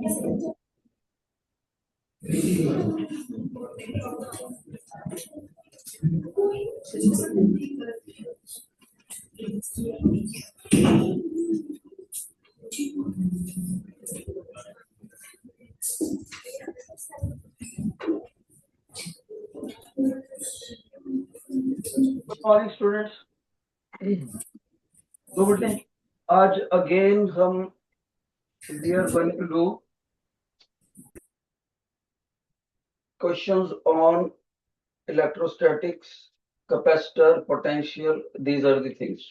Morning students, good morning. आज again हम we are going to do questions on electrostatics, capacitor, potential, these are the things.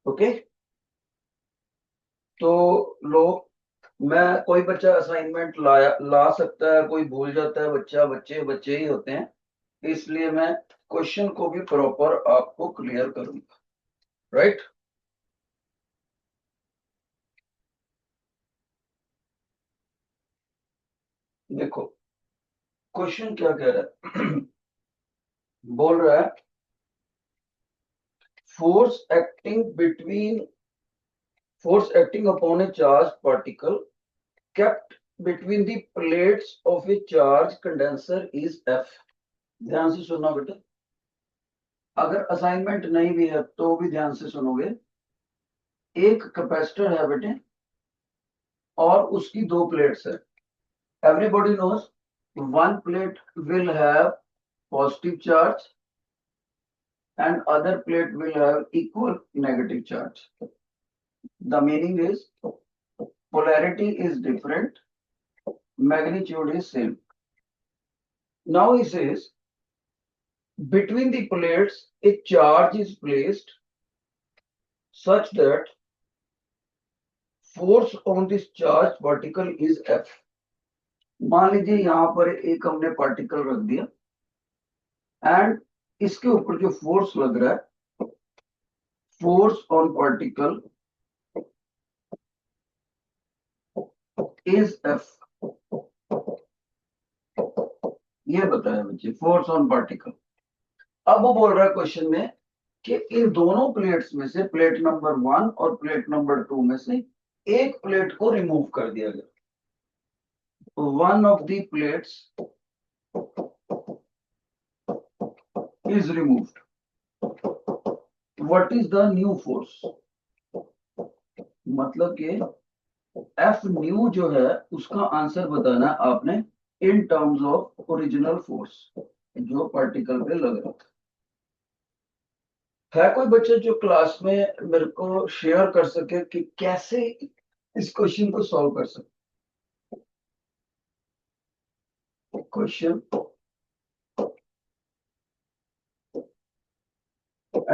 Okay, तो लो, मैं कोई बच्चा असाइनमेंट ला सकता है, कोई भूल जाता है, बच्चे बच्चे ही होते हैं, इसलिए मैं क्वेश्चन को भी प्रॉपर आपको क्लियर करूंगा, राइट। देखो क्वेश्चन क्या कह रहा है बोल रहा है force acting upon a charged particle kept between the plates of a charge condenser is F। ध्यान से सुनना बेटा, अगर असाइनमेंट नहीं भी है तो भी ध्यान से सुनोगे। एक कैपेसिटर है बेटे और उसकी दो प्लेट्स है। Everybody knows one plate will have positive charge and other plate will have equal negative charge. The meaning is polarity is different, magnitude is same. Now he says between the plates a charge is placed such that force on this charged particle is F। मान लीजिए यहां पर एक हमने particle रख दिया and इसके ऊपर जो फोर्स लग रहा है, force on particle is F। ये बताया बच्चे, फोर्स ऑन पार्टिकल। अब वो बोल रहा है क्वेश्चन में कि इन दोनों प्लेट्स में से प्लेट नंबर 1 और प्लेट नंबर 2 में से एक प्लेट को रिमूव कर दिया गया। One of the plates is removed. What is the new force? मतलब कि एफ न्यू जो है उसका आंसर बताना आपने in terms of original force जो पार्टिकल पे लग रहा था। है कोई बच्चा जो क्लास में मेरे को शेयर कर सके कि कैसे इस क्वेश्चन को सॉल्व कर सकते? क्वेश्चन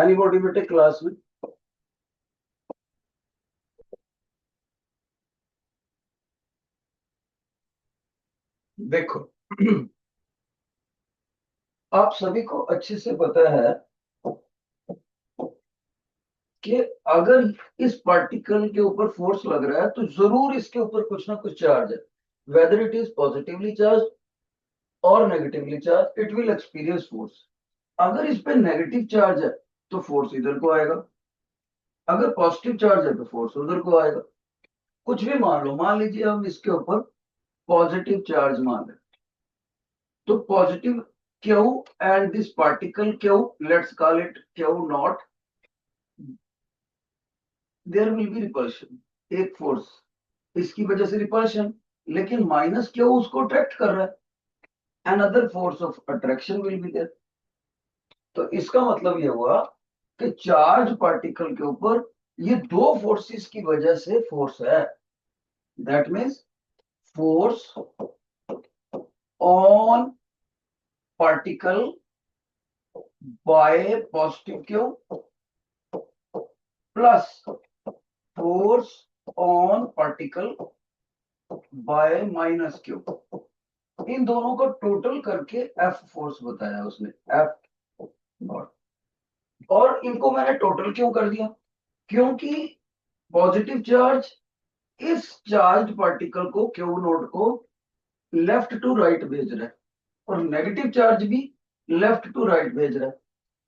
एनीबॉडी बेटे क्लास में? देखो आप सभी को अच्छे से पता है कि अगर इस पार्टिकल के ऊपर फोर्स लग रहा है तो जरूर इसके ऊपर कुछ ना कुछ चार्ज है, whether it is positively charge और negatively charge, it will experience force. अगर इस पे नेगेटिव चार्ज है तो फोर्स इधर को आएगा, अगर पॉजिटिव चार्ज है तो फोर्स उधर को आएगा। कुछ भी मान लो, मान लीजिए हम इसके ऊपर पॉजिटिव चार्ज मान लें, तो positive Q and this particle Q, let's call it Q0, there will be repulsion. एक फोर्स इसकी वजह से रिपल्शन, लेकिन माइनस Q उसको अट्रैक्ट कर रहा है, another force of attraction will be there. तो इसका मतलब ये हुआ कि चार्ज पार्टिकल के ऊपर ये दो फोर्सेस की वजह से फोर्स है। That means force on particle by positive Q plus force on particle by minus Q, इन दोनों को टोटल करके F फोर्स बताया उसने, F नॉट। और इनको मैंने टोटल क्यों कर दिया? क्योंकि पॉजिटिव चार्ज इस चार्ज पार्टिकल को Q0 को लेफ्ट टू राइट भेज रहा है और नेगेटिव चार्ज भी लेफ्ट टू राइट भेज रहा है।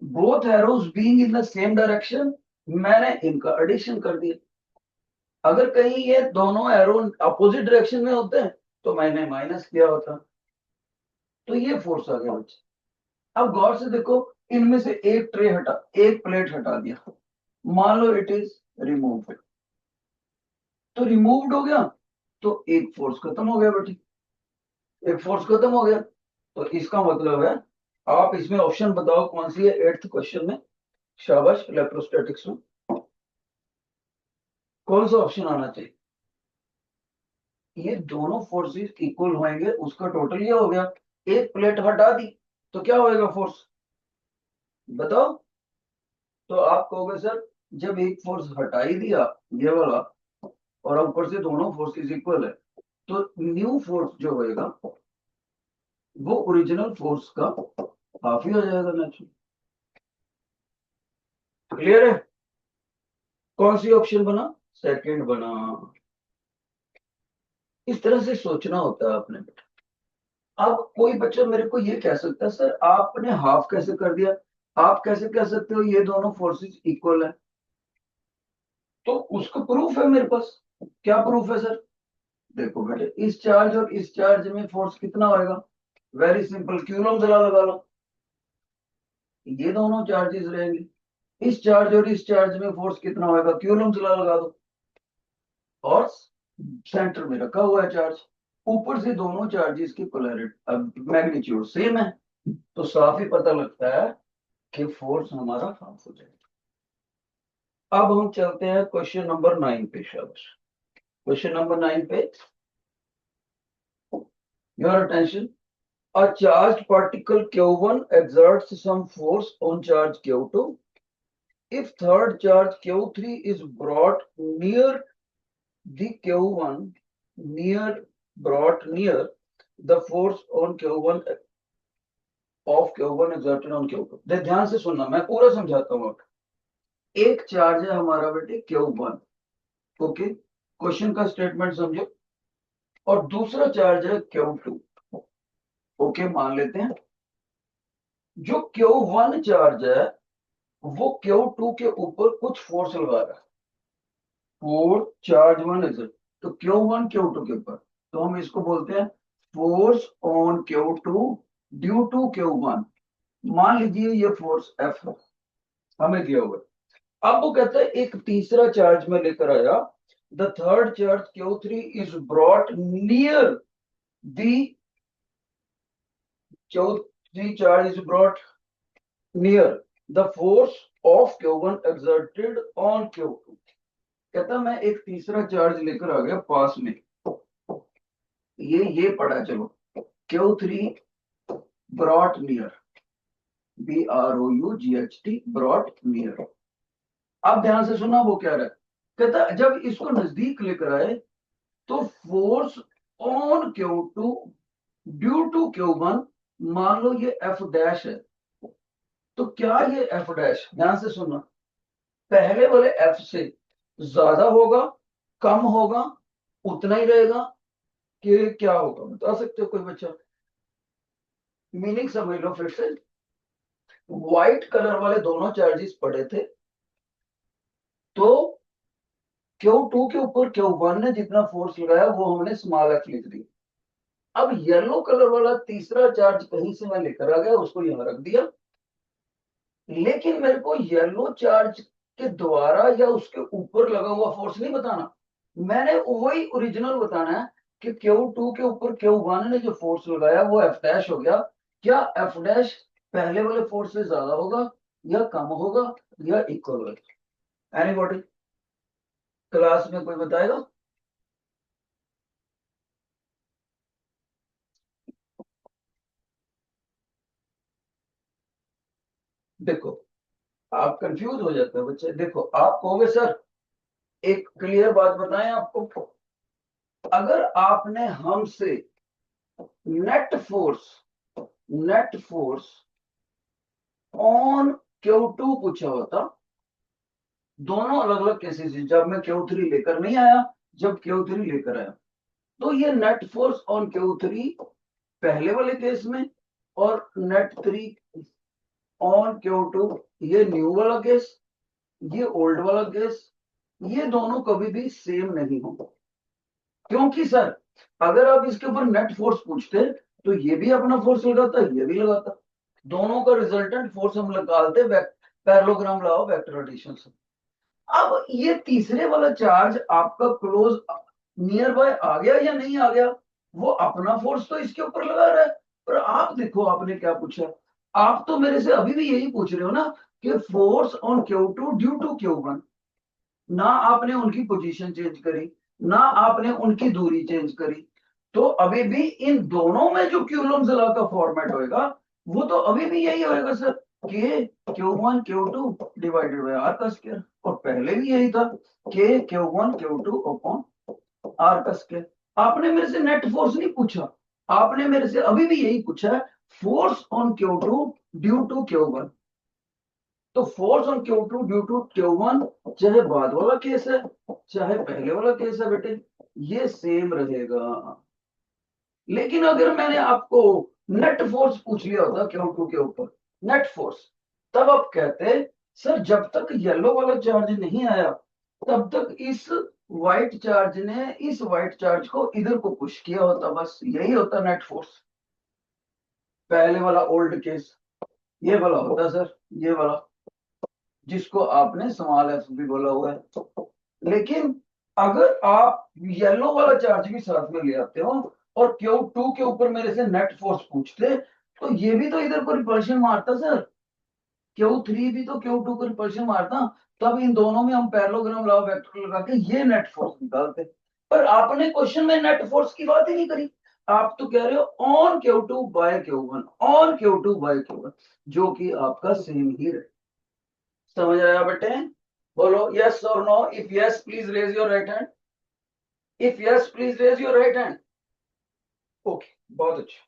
Both arrows being in the same direction, मैंने इनका एडिशन कर दिया। अगर कहीं ये दोनों एरो अपोजिट डायरेक्शन में होते हैं तो मैंने माइनस किया होता। तो ये फोर्स आ गया बच्चे। अब गौर से देखो, इनमें से एक ट्रे हटा, एक प्लेट हटा दिया, मान लो इट इज रिमूव, तो रिमूव्ड हो गया, तो एक फोर्स खत्म हो गया बेटी, एक फोर्स खत्म हो गया। तो इसका मतलब है, आप इसमें ऑप्शन बताओ कौन सी है 8th क्वेश्चन में, शाबाश इलेक्ट्रोस्टैटिक्स में कौन सा ऑप्शन आना चाहिए। ये दोनों फोर्सेस इक्वल होंगे, उसका टोटल ये हो गया। एक प्लेट हटा दी तो क्या होएगा फोर्स, बताओ। तो आप कहोगे सर, जब एक फोर्स हटा ही दिया ये वाला, और ऊपर से दोनों फोर्सेस इक्वल है, तो न्यू फोर्स जो होएगा वो ओरिजिनल फोर्स का हाफ ही हो जाएगा नेचुरल। क्लियर है। कौन सी ऑप्शन बना, सेकंड बना। इस तरह से सोचना होता है आपने बेटा। अब कोई बच्चा मेरे को ये कह सकता है, सर आपने हाफ कैसे कर दिया। आप कैसे कह सकते हो ये दोनों फोर्सेस इक्वल है। तो उसका प्रूफ है मेरे पास। क्या प्रूफ है सर। देखो बेटे, इस चार्ज और इस चार्ज में फोर्स कितना होएगा, वेरी सिंपल, क्यूलम जला लगा लो, ये दोनों चार्जेस रहेंगे। इस चार्ज और इस चार्ज में फोर्स कितना होएगा, क्यूलम जला लगा दो। और सेंटर में रखा हुआ है चार्ज, ऊपर से दोनों चार्जेस की पोलैरिटी मैग्नीट्यूड सेम है, तो साफ ही पता लगता है कि फोर्स हमारा हाफ हो जाएगा। अब हम चलते हैं क्वेश्चन नंबर 9 पे, शाबाश। क्वेश्चन नंबर 9 पे your attention. A charged particle Q1 exerts some force on charge Q2. If third charge Q3 is brought near the Q1, brought near the force on Q1 of Q1 exerted on Q2। ध्यान से सुनना, मैं पूरा समझाता हूँ। एक charge है हमारा बेटे Q1, ओके, क्वेश्चन का स्टेटमेंट समझो। और दूसरा चार्ज है Q2, ओके, मान लेते हैं। जो Q1 चार्ज है वो Q2 के ऊपर कुछ फोर्स लगा रहा है, फोर्स चार्ज वन इज, तो Q1 Q2 के ऊपर, तो हम इसको बोलते हैं force on Q2 due to Q1। मान लीजिए ये फोर्स F है, हमें दिया हुआ है। अब वो कहता है एक तीसरा चार्ज में लेकर आया, the third charge Q3 is brought near the Q3 charge is brought near the force of Q1 exerted on Q2। कहता मैं एक तीसरा चार्ज लेकर आ गया पास में, ये पढ़ा चलो, Q3 brought near, BROUGHT brought near. अब ध्यान से सुना वो क्या रहा है। कहता जब इसको नजदीक लेकर आए तो force on Q2 due to Q1, मान लो ये F डैश है, तो क्या ये F डैश, ध्यान से सुनना, पहले वाले F से ज्यादा होगा, कम होगा, उतना ही रहेगा, कि क्या होगा, बता सकते हो कोई बच्चा। मीनिंग समझ लो फिर से। व्हाइट कलर वाले दोनों चार्जेस पड़े थे, तो Q2 के ऊपर Q1 ने जितना फोर्स लगाया वो हमने स्मॉल f लिख दी। अब येलो कलर वाला तीसरा चार्ज कहीं से मैं लेकर आ गया, उसको यहां रख दिया, लेकिन मेरे को येलो चार्ज के द्वारा या उसके ऊपर लगा हुआ फोर्स नहीं बताना, मैंने वही ओरिजिनल बताना है कि Q2 के ऊपर Q1 ने जो फोर्स लगाया वो F डैश हो गया। क्या F डैश पहले वाले फोर्स से ज्यादा होगा या कम होगा या इक्वल होगा। एनीबॉडी, क्लास में कोई बताएगा। देखो, आप कंफ्यूज हो जाते हो बच्चे। देखो आप कहोगे सर एक क्लियर बात बताएं आपको, अगर आपने हमसे नेट फोर्स ऑन Q2 पूछा होता, दोनों अलग अलग केसेस हैं, जब मैं Q3 लेकर नहीं आया, जब Q3 लेकर आया, तो ये नेट फोर्स ऑन Q3 पहले वाले केस में, और नेट 3 ऑन Q2 ये न्यू वाला केस, ये ओल्ड वाला केस, ये दोनों कभी भी सेम नहीं होंगे, क्योंकि सर अगर आप इसके ऊपर नेट फोर्स पूछते तो ये भी अपना फोर्स लगाता, ये भी लगाता, दोनों का रिजल्टेंट फोर्स हम निकालते, पैरेललोग्राम लाओ वेक्टर एडिशन से। अब ये तीसरे वाला चार्ज आपका क्लोज नियर बाय आ गया या नहीं आ गया, वो अपना फोर्स तो इसके ऊपर लगा रहा है। पर आप देखो आपने क्या पूछा, आप तो मेरे से अभी भी यही पूछ रहे हो ना कि force on Q2 due to Q1। ना आपने उनकी पोजीशन चेंज करी, ना आपने उनकी दूरी चेंज करी, तो अभी भी इन दोनों में जो क्यूलम्स लॉ का फॉर्मेट होएगा वो तो अभी भी यही होएगा sir, k Q1 Q2 divided by r का स्क्वायर। और पहले भी यही था, के Q1 Q2 अपॉन आर का स्क्वायर। आपने मेरे से नेट फोर्स नहीं पूछा, आपने मेरे से अभी भी यही पूछा है, force on Q2 due to Q1। तो force on Q2 due to Q1 चाहे बाद वाला केस है चाहे पहले वाला केस है बेटे, ये सेम रहेगा। लेकिन अगर मैंने आपको नेट फोर्स पूछ लिया होता Q2 के ऊपर, नेट फोर्स, तब आप कहते सर जब तक येलो वाला चार्ज नहीं आया तब तक इस व्हाइट चार्ज ने इस व्हाइट चार्ज को इधर को पुश किया होता, बस यही होता नेट फोर्स। पहले वाला ओल्ड केस ये वाला होता सर, ये वाला जिसको आपने स्मॉल एफ भी बोला हुआ है। लेकिन अगर आप येलो वाला चार्ज भी साथ में ले आते हो और Q2 के ऊपर मेरे से नेट फोर्स पूछते तो ये भी तो इधर को रिपल्शन मारता सर, Q3 भी तो Q2 को रिपल्शन मारता, तब इन दोनों में हम पैरेललोग्राम लॉ वेक्टर लगा के ये नेट फोर्स निकालते। पर आपने क्वेश्चन में नेट फोर्स की बात ही नहीं करी, आप तो कह रहे हो on Q2 bye Q1, on Q2 bye Q1, जो कि आपका सेम ही रहे। समझ आया बेटे? बोलो यस और no. If yes please raise your right hand, if yes please raise your right hand. Okay, बहुत अच्छा,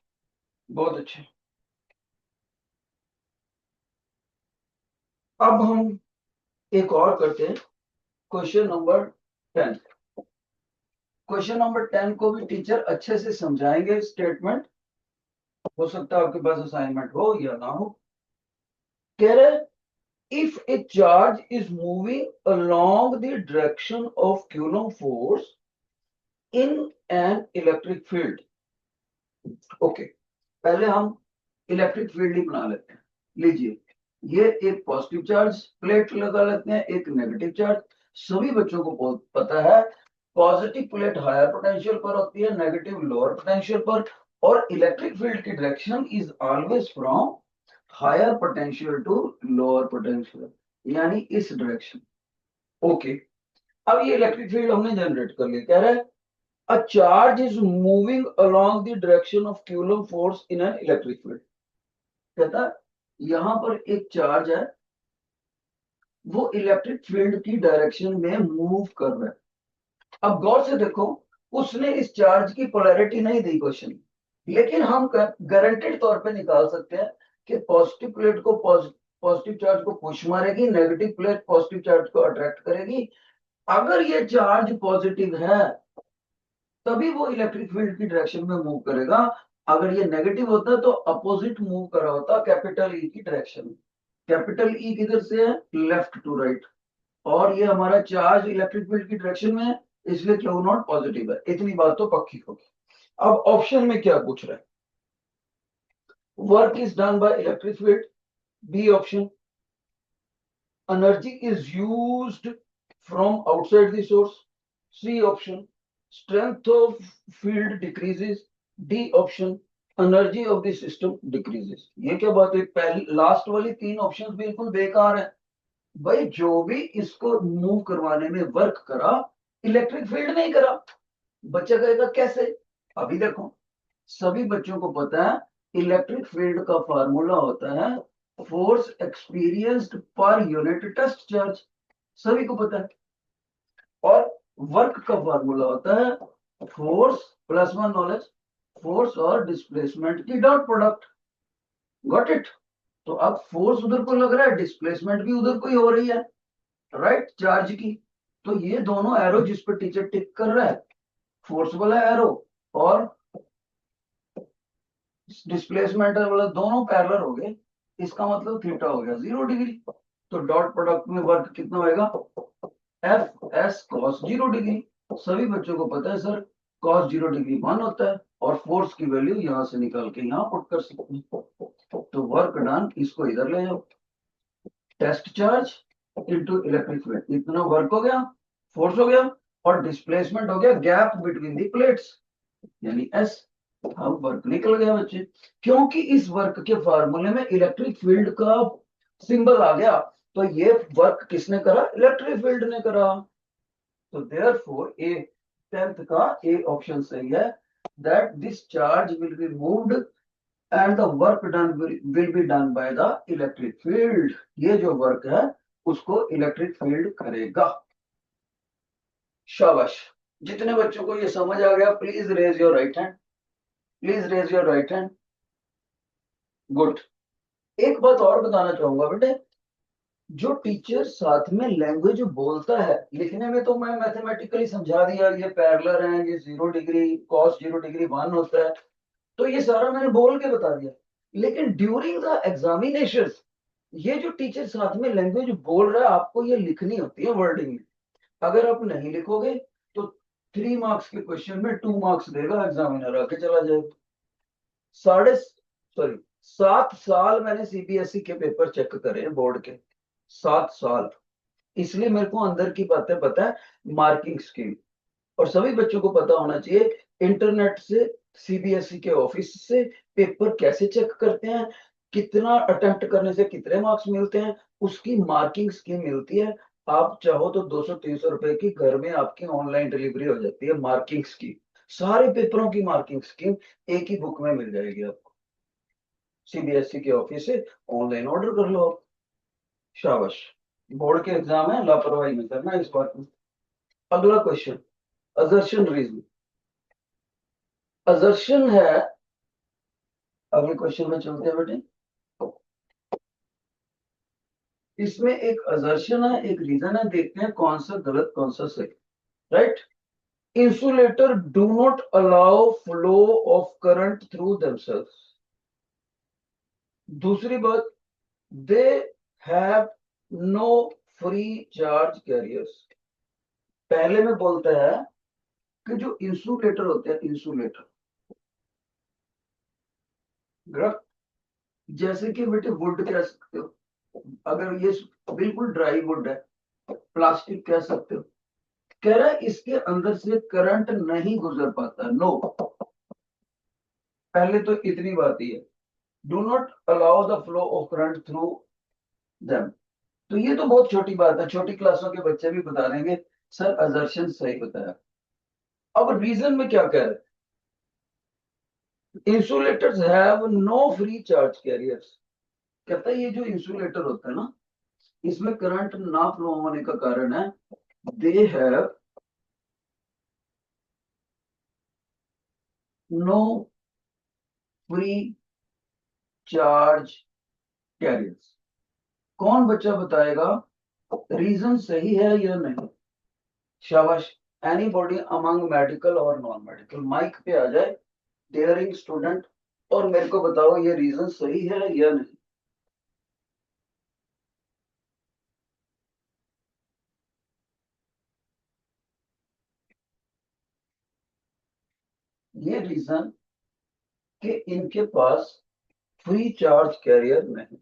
बहुत अच्छा। अब हम एक और करते हैं, क्वेश्चन नंबर 10। क्वेश्चन नंबर 10 को भी टीचर अच्छे से समझाएंगे, स्टेटमेंट हो सकता है आपके पास असाइनमेंट हो या ना हो। कह रहे if A charge is moving along the direction of coulomb force in an electric field. Okay, पहले हम इलेक्ट्रिक फील्ड ही बना लेते हैं। लीजिए, ये एक पॉजिटिव चार्ज प्लेट लगा लेते हैं, एक नेगेटिव चार्ज। सभी बच्चों को पता है पॉजिटिव प्लेट हायर पोटेंशियल पर होती है, नेगेटिव लोअर पोटेंशियल पर, और इलेक्ट्रिक फील्ड की direction is always from higher potential to lower potential, यानी इस डायरेक्शन। ओके, अब ये इलेक्ट्रिक फील्ड हमने जनरेट कर लिया। कह रहा है a charge is moving along the direction of coulomb force in an electric field। कहता यहां पर एक चार्ज है, वो इलेक्ट्रिक फील्ड की डायरेक्शन में मूव कर रहा है। अब गौर से देखो, उसने इस चार्ज की पोलैरिटी नहीं दी क्वेश्चन, लेकिन हम गारंटेड तौर पे निकाल सकते हैं कि पॉजिटिव प्लेट को पॉजिटिव चार्ज को पुश मारेगी, नेगेटिव प्लेट पॉजिटिव चार्ज को अट्रैक्ट करेगी। अगर ये चार्ज पॉजिटिव है तभी वो इलेक्ट्रिक फील्ड की डायरेक्शन में मूव करेगा, अगर ये नेगेटिव होता तो अपोजिट मूव कर रहा होता, कैपिटल ई की डायरेक्शन में। कैपिटल ई किधर से है, लेफ्ट टू राइट, और ये हमारा चार्ज इलेक्ट्रिक फील्ड की डायरेक्शन में है, इसलिए क्यू नॉट पॉजिटिव है। इतनी बात तो पक्की होगी। अब ऑप्शन में क्या पूछ रहा है, work is done by electric field, B option, energy is used from outside the source, C option, strength of field decreases, D option, energy of the system decreases। ये क्या बात है, पहली लास्ट वाली तीन ऑप्शंस बिल्कुल बेकार है भाई। जो भी इसको मूव करवाने में वर्क करा, इलेक्ट्रिक फील्ड नहीं करा, बच्चा कहेगा कैसे। अभी देखो, सभी बच्चों को पता है इलेक्ट्रिक फील्ड का फार्मूला होता है force experienced per unit test charge, सभी को पता है। और वर्क का फार्मूला होता है force plus one knowledge, force और डिस्प्लेसमेंट की डॉट प्रोडक्ट। Got it? तो अब फोर्स उधर को लग रहा है, डिस्प्लेसमेंट भी उधर को ही हो रही है, राइट, चार्ज की। तो ये दोनों एरो जिस पर टीचर टिक कर रहा है, फोर्स वाला एरो और डिस्प्लेसमेंट वाला, दोनों पैरेलल हो गए, इसका मतलब थीटा हो गया 0 डिग्री। तो डॉट प्रोडक्ट में वर्क कितना होएगा, एफ एस कॉस 0 डिग्री। सभी बच्चों को पता है सर कॉस 0 डिग्री 1 होता है और फोर्स की वैल्यू यहां से निकाल के यहां पुट कर सकते हैं। तो वर्क डन इसको इधर ले जाओ, test charge into electric field, इतना वर्क हो गया, फोर्स हो गया और डिस्प्लेसमेंट हो गया गैप बिटवीन दी प्लेट्स यानी एस। अब वर्क निकल गया बच्चे, क्योंकि इस वर्क के फार्मूले में इलेक्ट्रिक फील्ड का सिंबल आ गया, तो ये वर्क किसने करा? इलेक्ट्रिक फील्ड ने करा। तो देयरफॉर ए 10th का ए ऑप्शन सही है, that this charge will be moved and the work done will be done by the electric field. ये जो वर्क है उसको इलेक्ट्रिक फील्ड करेगा। शाबाश। जितने बच्चों को ये समझ आ गया please raise your right hand, please raise your right hand. Good. एक बात और बताना चाहूंगा बेटे, जो टीचर साथ में लैंग्वेज बोलता है, लिखने में तो मैं मैथमेटिकली समझा दिया, ये पैरेलल है, ये 0 डिग्री कॉस 0 डिग्री 1 होता है, तो ये सारा मैंने बोल के बता दिया। लेकिन ड्यूरिंग द एग्जामिनेशन ये जो टीचर साथ में लैंग्वेज बोल रहा है आपको ये लिखनी होती है वर्डिंग में। अगर आप नहीं लिखोगे तो 3 मार्क्स के क्वेश्चन में 2 मार्क्स देगा एग्जामिनर, आके चला जाएगा। 7 साल मैंने सीबीएसई के पेपर चेक करे हैं बोर्ड के, 7 साल। इसलिए मेरे को अंदर की बातें पता है, मार्किंग स्कीम। और सभी बच्चों को पता होना चाहिए इंटरनेट से, सीबीएसई के ऑफिस से पेपर कैसे चेक करते हैं, कितना अटेम्प्ट करने से कितने मार्क्स मिलते हैं, उसकी मार्किंग स्कीम मिलती है। आप चाहो तो 200-300 रुपए की घर में आपकी ऑनलाइन डिलीवरी हो जाती है मार्किंग स्कीम। सारे पेपरों की मार्किंग स्कीम एक ही बुक में मिल जाएगी आपको, सीबीएसई के ऑफिस से ऑनलाइन ऑर्डर कर लो आप। शाबाश। बोर्ड के एग्जाम है, लापरवाही नहीं करना इस बात में। अगला क्वेश्चन, असर्शन रीजन। असर्शन है, अगले क्वेश्चन में चलते हैं बेटे। इसमें एक असर्शन है एक रीजन है, देखते हैं कौन सा गलत कौन सा सही। Right. Insulator do not allow flow of current through themselves. दूसरी बात, they have no free charge carriers. पहले में बोलता है कि जो इंसुलेटर होते हैं, इंसुलेटर ग्रफ, जैसे कि बेटे वुड कह सकते हो, अगर ये बिल्कुल ड्राई वुड है, प्लास्टिक कह सकते हो, कह रहा है इसके अंदर से करंट नहीं गुजर पाता। नो, पहले तो इतनी बात ही है, do not allow the flow of current through them. तो ये तो बहुत छोटी बात है, छोटी क्लासों के बच्चे भी बता देंगे सर असर्शन सही बताया। अब रीजन में क्या कह रहे हैं, insulators have no free charge carriers. कहता है ये जो इंसुलेटर होता है ना, इसमें करंट ना फ्लो होने का कारण है, they have no free charge carriers. कौन बच्चा बताएगा रीजन सही है या नहीं? शाबाश। एनी बॉडी अमंग मेडिकल और नॉन मेडिकल माइक पे आ जाए, डेयरिंग स्टूडेंट, और मेरे को बताओ ये रीजन सही है या नहीं। ये रीजन कि इनके पास फ्री चार्ज कैरियर नहीं।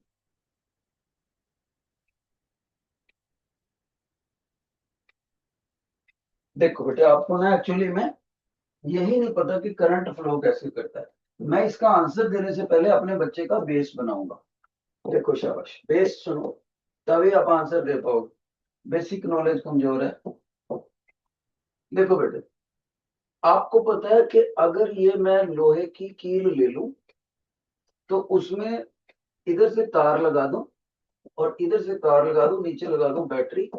देखो बेटे, आपको ना एक्चुअली में यही नहीं पता कि करंट फ्लो कैसे करता है। मैं इसका आंसर देने से पहले अपने बच्चे का बेस बनाऊंगा। देखो शाबाश, बेस सुनो तभी आप आंसर दे पाओगे, बेसिक नॉलेज कमजोर है। देखो बेटे, आपको पता है कि अगर ये मैं लोहे की कील ले लूं तो उसमें इधर से तार लगा दूं और इधर से तार लगा दूं, नीचे लगा दूं बैटरी,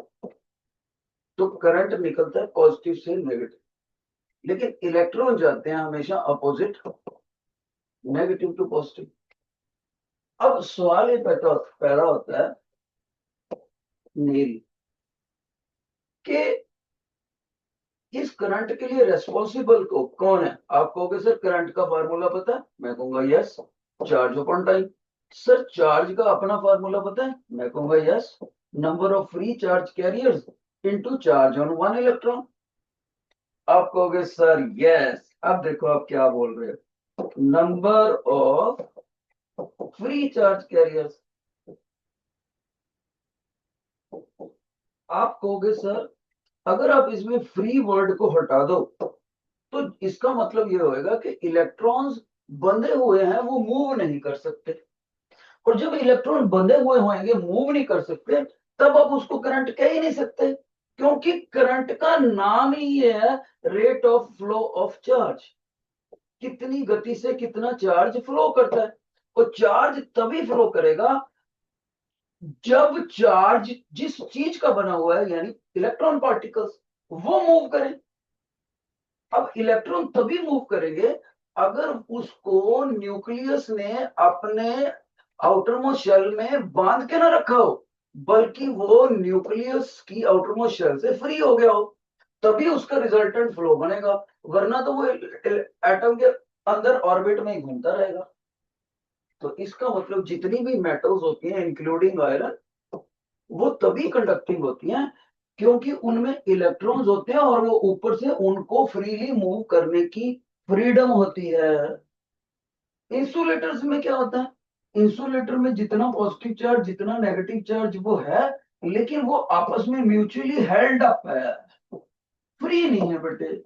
तो करंट निकलता है पॉजिटिव से नेगेटिव। लेकिन इलेक्ट्रॉन जाते हैं हमेशा अपोजिट, नेगेटिव टू पॉजिटिव। अब सवाल ये पैदा होता है नील कि इस करंट के लिए रेस्पॉन्सिबल को कौन है? आप कहोगे सर करंट का फार्मूला पता है, मैं कहूंगा yes, charge upon time. Sir charge का अपना फार्मूला पता है, मैं कहूंगा yes, number of free charge carriers, into charge on one electron. आप कहोगे सर यस, अब देखो आप क्या बोल रहे हो, number of free charge carriers. आप कहोगे सर अगर आप इसमें फ्री वर्ड को हटा दो तो इसका मतलब ये होएगा कि इलेक्ट्रॉन्स बंधे हुए हैं, वो मूव नहीं कर सकते। और जब इलेक्ट्रॉन बंधे हुए होंगे, मूव नहीं कर सकते, तब आप उसको करंट कह ही नहीं सकते, क्योंकि करंट का नाम ही ये है rate of flow of charge. कितनी गति से कितना चार्ज फ्लो करता है। और चार्ज तभी फ्लो करेगा जब चार्ज जिस चीज का बना हुआ है, यानी इलेक्ट्रॉन पार्टिकल्स, वो मूव करें। अब इलेक्ट्रॉन तभी मूव करेंगे अगर उसको न्यूक्लियस ने अपने आउटरमोस्ट शेल में बांध के ना रखा हो, बल्कि वो न्यूक्लियस की आउटरमोस्ट शेल से फ्री हो गया हो, तभी उसका रिजल्टेंट फ्लो बनेगा। वरना तो वो एटम के अंदर ऑर्बिट में ही घूमता रहेगा। तो इसका मतलब जितनी भी मेटल्स होती हैं इंक्लूडिंग आयरन, वो तभी कंडक्टिंग होती हैं क्योंकि उनमें इलेक्ट्रॉन्स होते हैं और वो ऊपर से उनको फ्रीली मूव करने की फ्रीडम होती है। इंसुलेटर्स में क्या होता है, इंसुलेटर में जितना पॉजिटिव चार्ज जितना नेगेटिव चार्ज वो है, लेकिन वो आपस में म्यूचुअली हेल्ड अप है, फ्री नहीं है बेटे।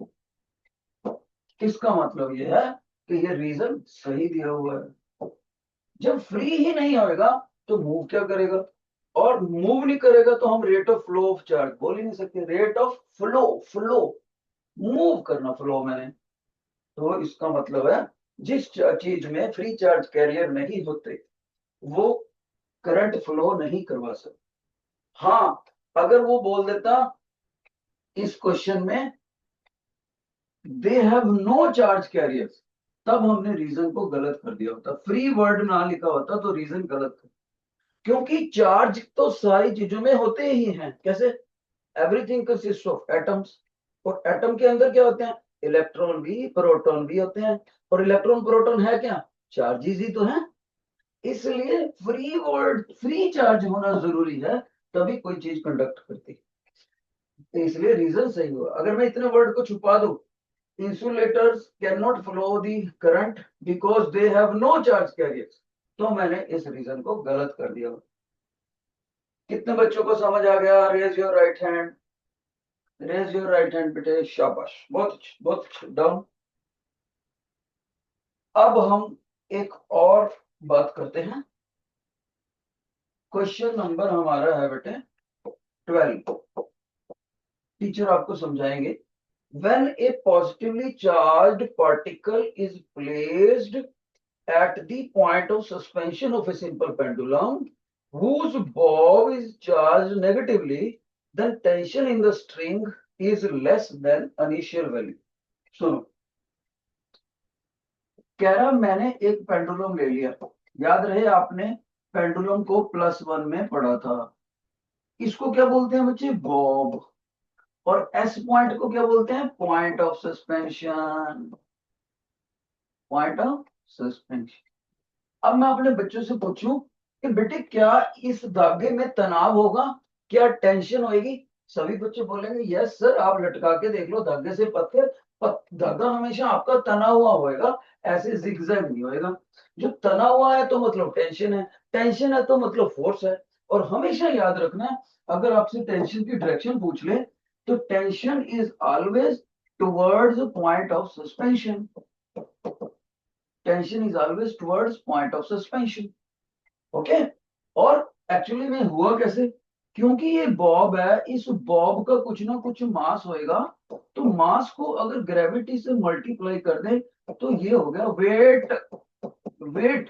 इसका मतलब ये है कि ये रीजन सही दिया हुआ है। जब फ्री ही नहीं होएगा तो मूव क्या करेगा, और मूव नहीं करेगा तो हम rate of flow of charge बोल ही नहीं सकते। Rate of flow, flow move करना, फ्लो मैंने, तो इसका मतलब है जिस चीज में फ्री चार्ज कैरियर नहीं होते वो करंट फ्लो नहीं करवा सकते। हाँ, अगर वो बोल देता इस क्वेश्चन में they have no charge carriers, तब हमने रीजन को गलत कर दिया होता। फ्री वर्ड ना लिखा होता तो रीजन गलत था, क्योंकि चार्ज तो सारी चीजों में होते ही हैं। कैसे, एवरीथिंग कंसिस्ट ऑफ एटम्स, और एटम के अंदर क्या होते हैं, इलेक्ट्रॉन भी प्रोटॉन भी होते हैं। और इलेक्ट्रॉन प्रोटॉन है क्या, चार्जेस ही तो हैं। इसलिए फ्री वर्ड, फ्री चार्ज होना जरूरी है, तभी कोई चीज कंडक्ट करती। तो इसलिए रीजन सही हुआ। अगर मैं इतने वर्ड को छुपा दूं, insulators can not flow the current because they have no charge carriers, तो मैंने इस रीजन को गलत कर दिया। कितने बच्चों को समझ आ गया, raise your right hand, raise your right hand बेटे, शाबाश, बहुत अच्छे, बहुत अच्छे, डाउन। अब हम एक और बात करते हैं। क्वेश्चन नंबर हमारा है बेटे 12। टीचर आपको समझाएंगे। When a positively charged particle is placed at the point of suspension of a simple pendulum whose bob is charged negatively, then tension in the string is less than initial value. सुनो, कह रहा मैंने एक pendulum ले लिया। याद रहे आपने पेंडुलम को +1 में पढ़ा था। इसको क्या बोलते हैं बच्चे, बॉब। और एस पॉइंट को क्या बोलते हैं, point of suspension, point of suspension. अब मैं अपने बच्चों से पूछूं कि बेटे क्या इस धागे में तनाव होगा, क्या टेंशन होगी, सभी बच्चे बोलेंगे यस सर, आप लटका के देख लो धागे से पत्थर, धागा हमेशा आपका तना हुआ होएगा, ऐसे जिगजैग नहीं होएगा। जो तना हुआ है तो मतलब टेंशन है, टेंशन है तो मतलब फोर्स है। और हमेशा याद रखना, अगर आपसे टेंशन की डायरेक्शन पूछ ले तो tension is always towards point of suspension, tension is always towards point of suspension. Okay. और एक्चुअली में हुआ कैसे, क्योंकि ये बॉब है, इस बॉब का कुछ ना कुछ मास होएगा, तो मास को अगर ग्रेविटी से मल्टीप्लाई कर दे तो ये हो गया वेट। वेट,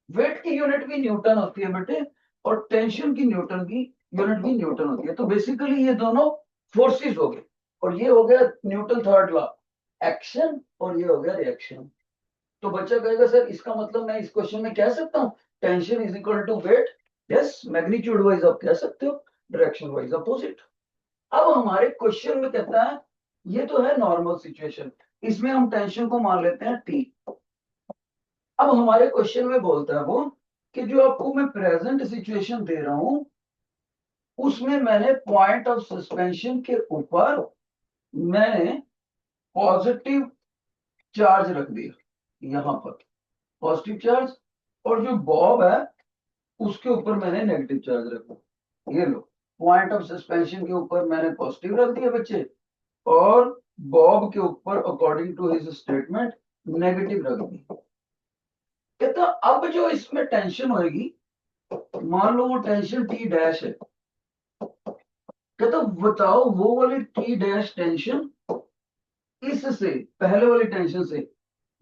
वेट की यूनिट भी न्यूटन होती है बेटे, और टेंशन की न्यूटन की यूनिट भी न्यूटन होती है। तो बेसिकली ये दोनों फोर्सेस हो गए, और ये हो गया न्यूटन थर्ड लॉ, एक्शन, और ये हो गया रिएक्शन। तो बच्चा कहेगा सर इसका मतलब मैं इस क्वेश्चन में कह सकता हूँ tension is equal to weight. Yes, magnitude wise आप कह सकते हो, डायरेक्शन वाइज अपोजिट। अब हमारे क्वेश्चन में कहता है ये तो है नॉर्मल सिचुएशन, इसमें हम टेंशन को मान लेते हैं टी। अब हमारे क्वेश्चन में बोलता है वो कि जो आपको मैं प्रेजेंट सिचुएशन दे रहा हूं उसमें मैंने पॉइंट ऑफ सस्पेंशन के ऊपर मैंने पॉजिटिव चार्ज रख दिया, यहां पर पॉजिटिव चार्ज, और जो बॉब है उसके ऊपर मैंने नेगेटिव चार्ज रखा। ये लो, पॉइंट ऑफ सस्पेंशन के ऊपर मैंने पॉजिटिव रख दिया बच्चे, और बॉब के ऊपर according to his statement negative रख दिया। कहता अब जो इसमें टेंशन होगी, मान लो वो टेंशन टी डैश है, कहता बताओ वो वाली टी डैश टेंशन इससे, पहले वाली टेंशन से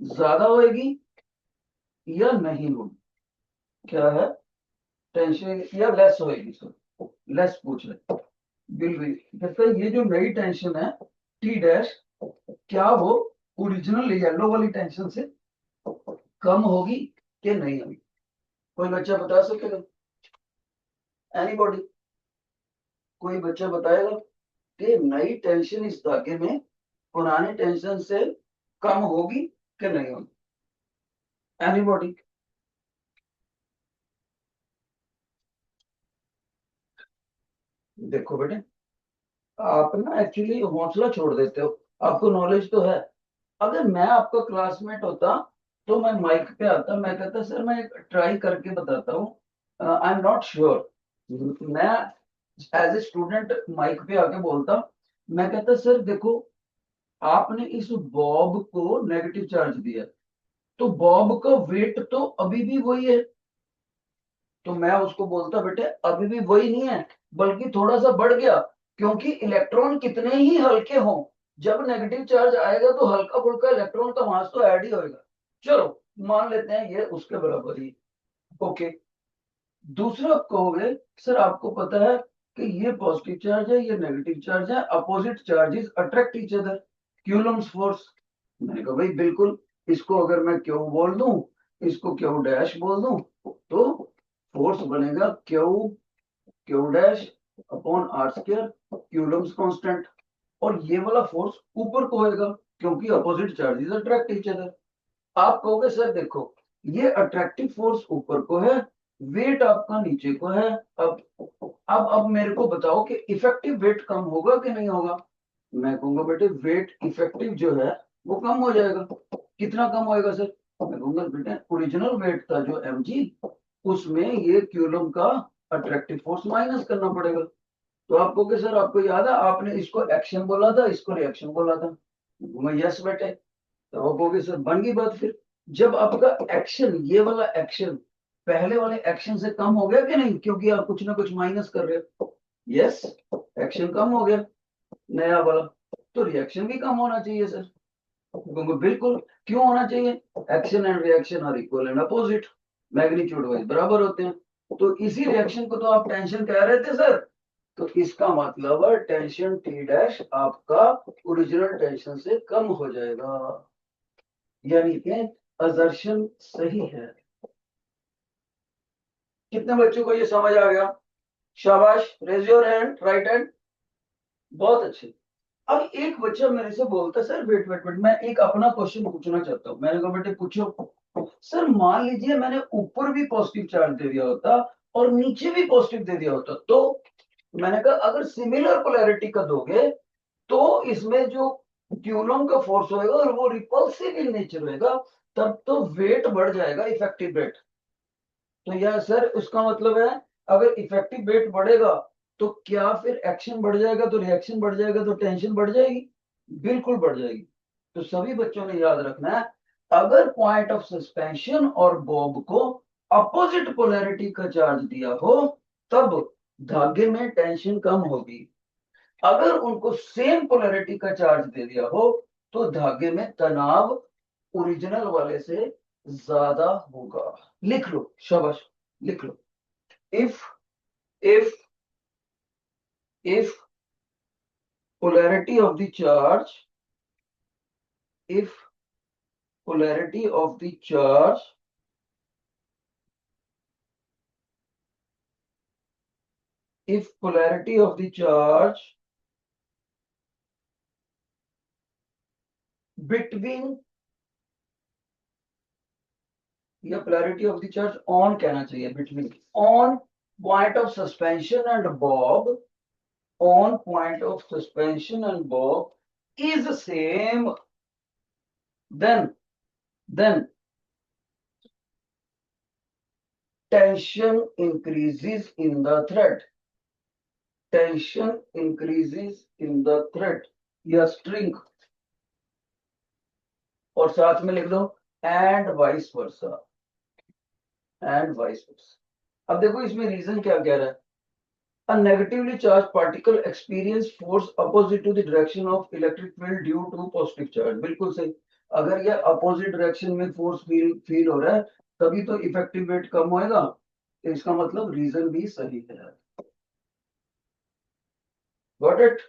ज्यादा होगी या नहीं होगी? क्या है, टेंशन या लेस होगी? सर लेस पूछ रहे, बिल्कुल। कहता है ये जो नई टेंशन है टी डैश, क्या वो ओरिजिनल येलो वाली टेंशन से कम होगी कि नहीं होगी? कोई बच्चा बता सकेगा? एनीबॉडी? कोई बच्चा बताएगा कि नई टेंशन इस धागे में पुरानी टेंशन से कम होगी कि नहीं होगी? एनीबॉडी? देखो बेटे, आप ना एक्चुअली हौसला छोड़ देते हो, आपको नॉलेज तो है। अगर मैं आपका क्लासमेट होता तो मैं माइक पे आता, मैं कहता सर मैं ट्राई करके बताता हूँ, आई एम नॉट श्योर। मैं एज ए स्टूडेंट माइक पे आके बोलता, मैं कहता सर देखो, आपने इस बॉब को नेगेटिव चार्ज दिया, तो बॉब का वेट तो अभी भी वही है। तो मैं उसको बोलता बेटे अभी भी वही नहीं है, बल्कि थोड़ा सा बढ़ गया, क्योंकि इलेक्ट्रॉन कितने ही हल्के हों, जब नेगेटिव चार्ज आएगा तो हल्का फुल्का इलेक्ट्रॉन का मास तो ऐड ही होएगा। चलो मान लेते हैं ये उसके बराबर ही। ओके, दूसरा आप कहोगे सर आपको पता है कि ये पॉजिटिव चार्ज है ये नेगेटिव चार्ज है, opposite charges attract each other, Coulomb's force. मैंने कहा भाई बिल्कुल, इसको अगर मैं क्यू बोल दूं, इसको क्यू डैश बोल दूं, तो फोर्स बनेगा Q Q dash upon R square, Coulomb's constant. और ये वाला फोर्स ऊपर को होएगा, क्योंकि opposite charges attract each other. आप कहोगे सर देखो, ये अट्रैक्टिव फोर्स ऊपर को है, वेट आपका नीचे को है। अब मेरे को बताओ कि इफेक्टिव वेट कम होगा कि नहीं होगा? मैं कहूंगा बेटे वेट इफेक्टिव जो है वो कम हो जाएगा। कितना कम होएगा सर? मैं कहूंगा बेटे ओरिजिनल वेट था जो mg, उसमें ये क्यूलम का अट्रैक्टिव फोर्स माइनस करना पड़ेगा। तो आप कहोगे सर आपको याद है आपने इसको एक्शन बोला था इसको रिएक्शन बोला था? मैं यस बेटे। तो आप कहोगे सर बन गई बात फिर। जब आपका एक्शन, ये वाला एक्शन पहले वाले एक्शन से कम हो गया कि नहीं, क्योंकि आप कुछ ना कुछ माइनस कर रहे हो। यस, एक्शन कम हो गया नया वाला, तो रिएक्शन भी कम होना चाहिए सर। क्योंकि बिल्कुल, क्यों होना चाहिए? Action and reaction are equal and opposite, magnitude wise बराबर होते हैं। तो इसी रिएक्शन को तो आप टेंशन कह रहे थे सर। तो इसका मतलब है टेंशन टी डैश आपका ओरिजिनल टेंशन से कम हो जाएगा, यानी कि असर्शन सही है। कितने बच्चों को ये समझ आ गया? शाबाश, raise your hand, right hand. बहुत अच्छे। अब एक बच्चा मेरे से बोलता है सर वेट वेट वेट, मैं एक अपना क्वेश्चन पूछना चाहता हूँ। मैंने कहा बेटे पूछो। सर मान लीजिए मैंने ऊपर भी पॉजिटिव चार्ज दे दिया होता और नीचे भी पॉजिटिव दे दिया होता, तो मैंने कहा अगर सिमिलर पोलैरिटी का दोगे तो इसमें जो क्यूलम का फोर्स होएगा और वो रिपल्सिव इन नेचर होएगा, तब तो वेट बढ़ जाएगा, इफेक्टिव वेट। तो यार सर उसका मतलब है अगर इफेक्टिव वेट बढ़ेगा तो क्या फिर एक्शन बढ़ जाएगा, तो रिएक्शन बढ़ जाएगा, तो टेंशन बढ़ जाएगी? बिल्कुल बढ़ जाएगी। तो सभी बच्चों ने याद रखना है, अगर पॉइंट ऑफ सस्पेंशन और बॉब को अपोजिट पोलैरिटी का चार्ज दिया हो तब धागे में टेंशन कम होगी। अगर उनको सेम पोलैरिटी का चार्ज दे दिया हो तो धागे में तनाव ओरिजिनल वाले से ज्यादा होगा। लिख लो, शाबाश, लिख लो। If if if polarity of the charge, if polarity of the charge if polarity of the charge between, या polarity of the charge on कहना चाहिए, between on point of suspension and bob on point of suspension and bob is same, then tension increases in the thread. Tension increases in the thread या string, और साथ में लिख दो and vice versa, and vice versa. अब देखो इसमें reason क्या कह रहा है. A negatively charged particle experience force opposite to the direction of electric field due to positive charge. बिल्कुल सही. अगर ये अपोजिट डायरेक्शन में फोर्स फील हो रहा है तभी तो इफेक्टिव वेट कम होएगा. तो इसका मतलब रीजन भी सही है. Got it.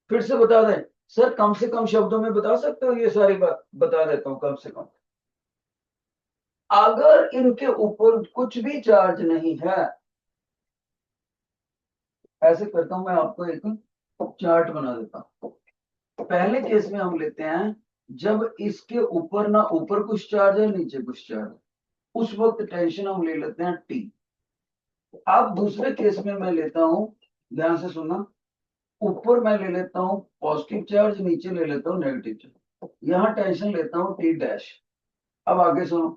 फिर से बता दें सर, कम से कम शब्दों में बता सकते हो ये सारी बात. बता देता हूं कम से कम. अगर इनके ऊपर कुछ भी चार्ज नहीं है, ऐसे करता हूं मैं आपको एक चार्ट बना देता हूं. पहले केस में हम लेते हैं जब इसके ऊपर ना ऊपर कुछ चार्ज है नीचे कुछ चार्ज है, उस वक्त टेंशन हम ले लेते हैं टी. अब दूसरे केस में मैं लेता हूं, ध्यान से सुनना, ऊपर मैं ले लेता हूं पॉजिटिव चार्ज, नीचे ले लेता हूं नेगेटिव चार्ज. यहां टेंशन लेता हूं टी डैश. अब आगे सुनो,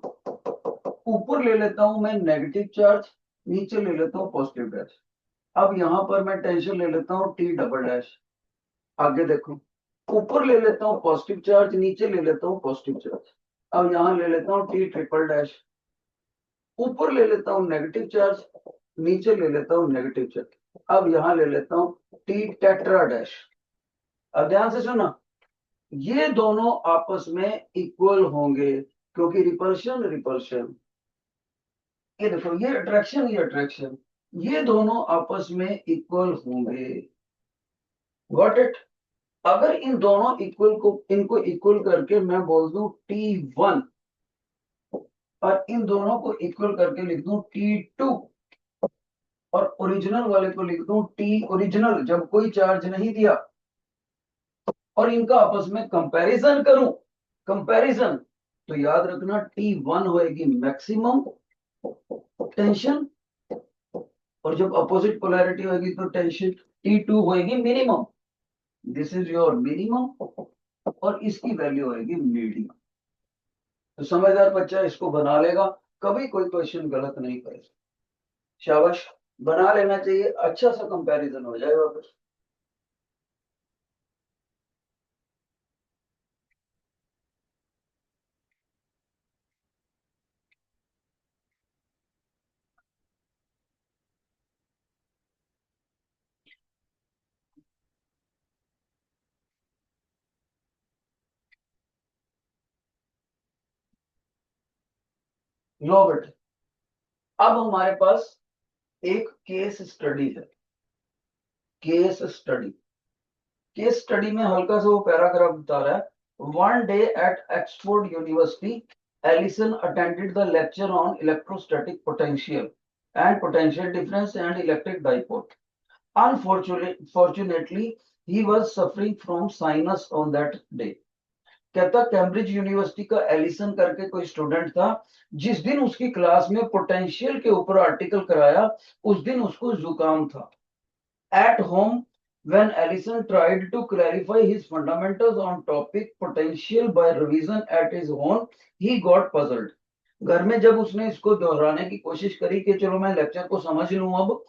ऊपर ले लेता हूं मैं नेगेटिव चार्ज, नीचे ले लेता हूं पॉजिटिव डैश. अब यहां पर मैं टेंशन ले लेता हूं टी डबल डैश. आगे देखो, ऊपर ले लेता हूं पॉजिटिव चार्ज, नीचे ले लेता हूं पॉजिटिव चार्ज. अब यहां ले लेता हूं टी ट्रिपल डैश. ऊपर ले लेता हूं नेगेटिव चार्ज, नीचे ले लेता हूं नेगेटिव चार्ज. अब यहां ले लेता हूं टी टेट्रा डैश. अब ध्यान से सुना, ये दोनों आपस में इक्वल होंगे क्योंकि रिपल्शन रिपल्शन, ये देखो ये अट्रैक्शन ये अट्रैक्शन, ये दोनों आपस में इक्वल होंगे. Got it. अगर इन दोनों इक्वल को इनको इक्वल करके मैं बोल दूं T1 और इन दोनों को इक्वल करके लिख दूं T2 और ओरिजिनल वाले को लिख दूं T ओरिजिनल जब कोई चार्ज नहीं दिया, और इनका आपस में कंपैरिजन करूं, कंपैरिजन, तो याद रखना T1 होएगी मैक्सिमम टेंशन और जब अपोजिट पोलैरिटी होगी तो टेंशन T2 होएगी minimum. This is your minimum और इसकी वैल्यू होएगी मीडियम. तो समझदार बच्चा इसको बना लेगा, कभी कोई क्वेश्चन गलत नहीं करेगा. शाबाश, बना लेना चाहिए, अच्छा सा कंपैरिजन हो जाएगा फिर. लो बेटे, अब हमारे पास एक केस स्टडी है. केस स्टडी, केस स्टडी में हल्का सा वो पैराग्राफ बता रहा है. One day at Oxford university, Allison attended the lecture on electrostatic potential and potential difference and electric dipole. Unfortunately, he was suffering from sinus on that day. कहता Cambridge university का Allison करके कोई student था, जिस दिन उसकी class में potential के ऊपर आर्टिकल कराया उस दिन उसको जुकाम था. At home, when Ellison tried to clarify his fundamentals on topic potential by revision at his own, he got puzzled. घर में जब उसने इसको दोहराने की कोशिश करी कि चलो मैं लेक्चर को समझ लूं अब,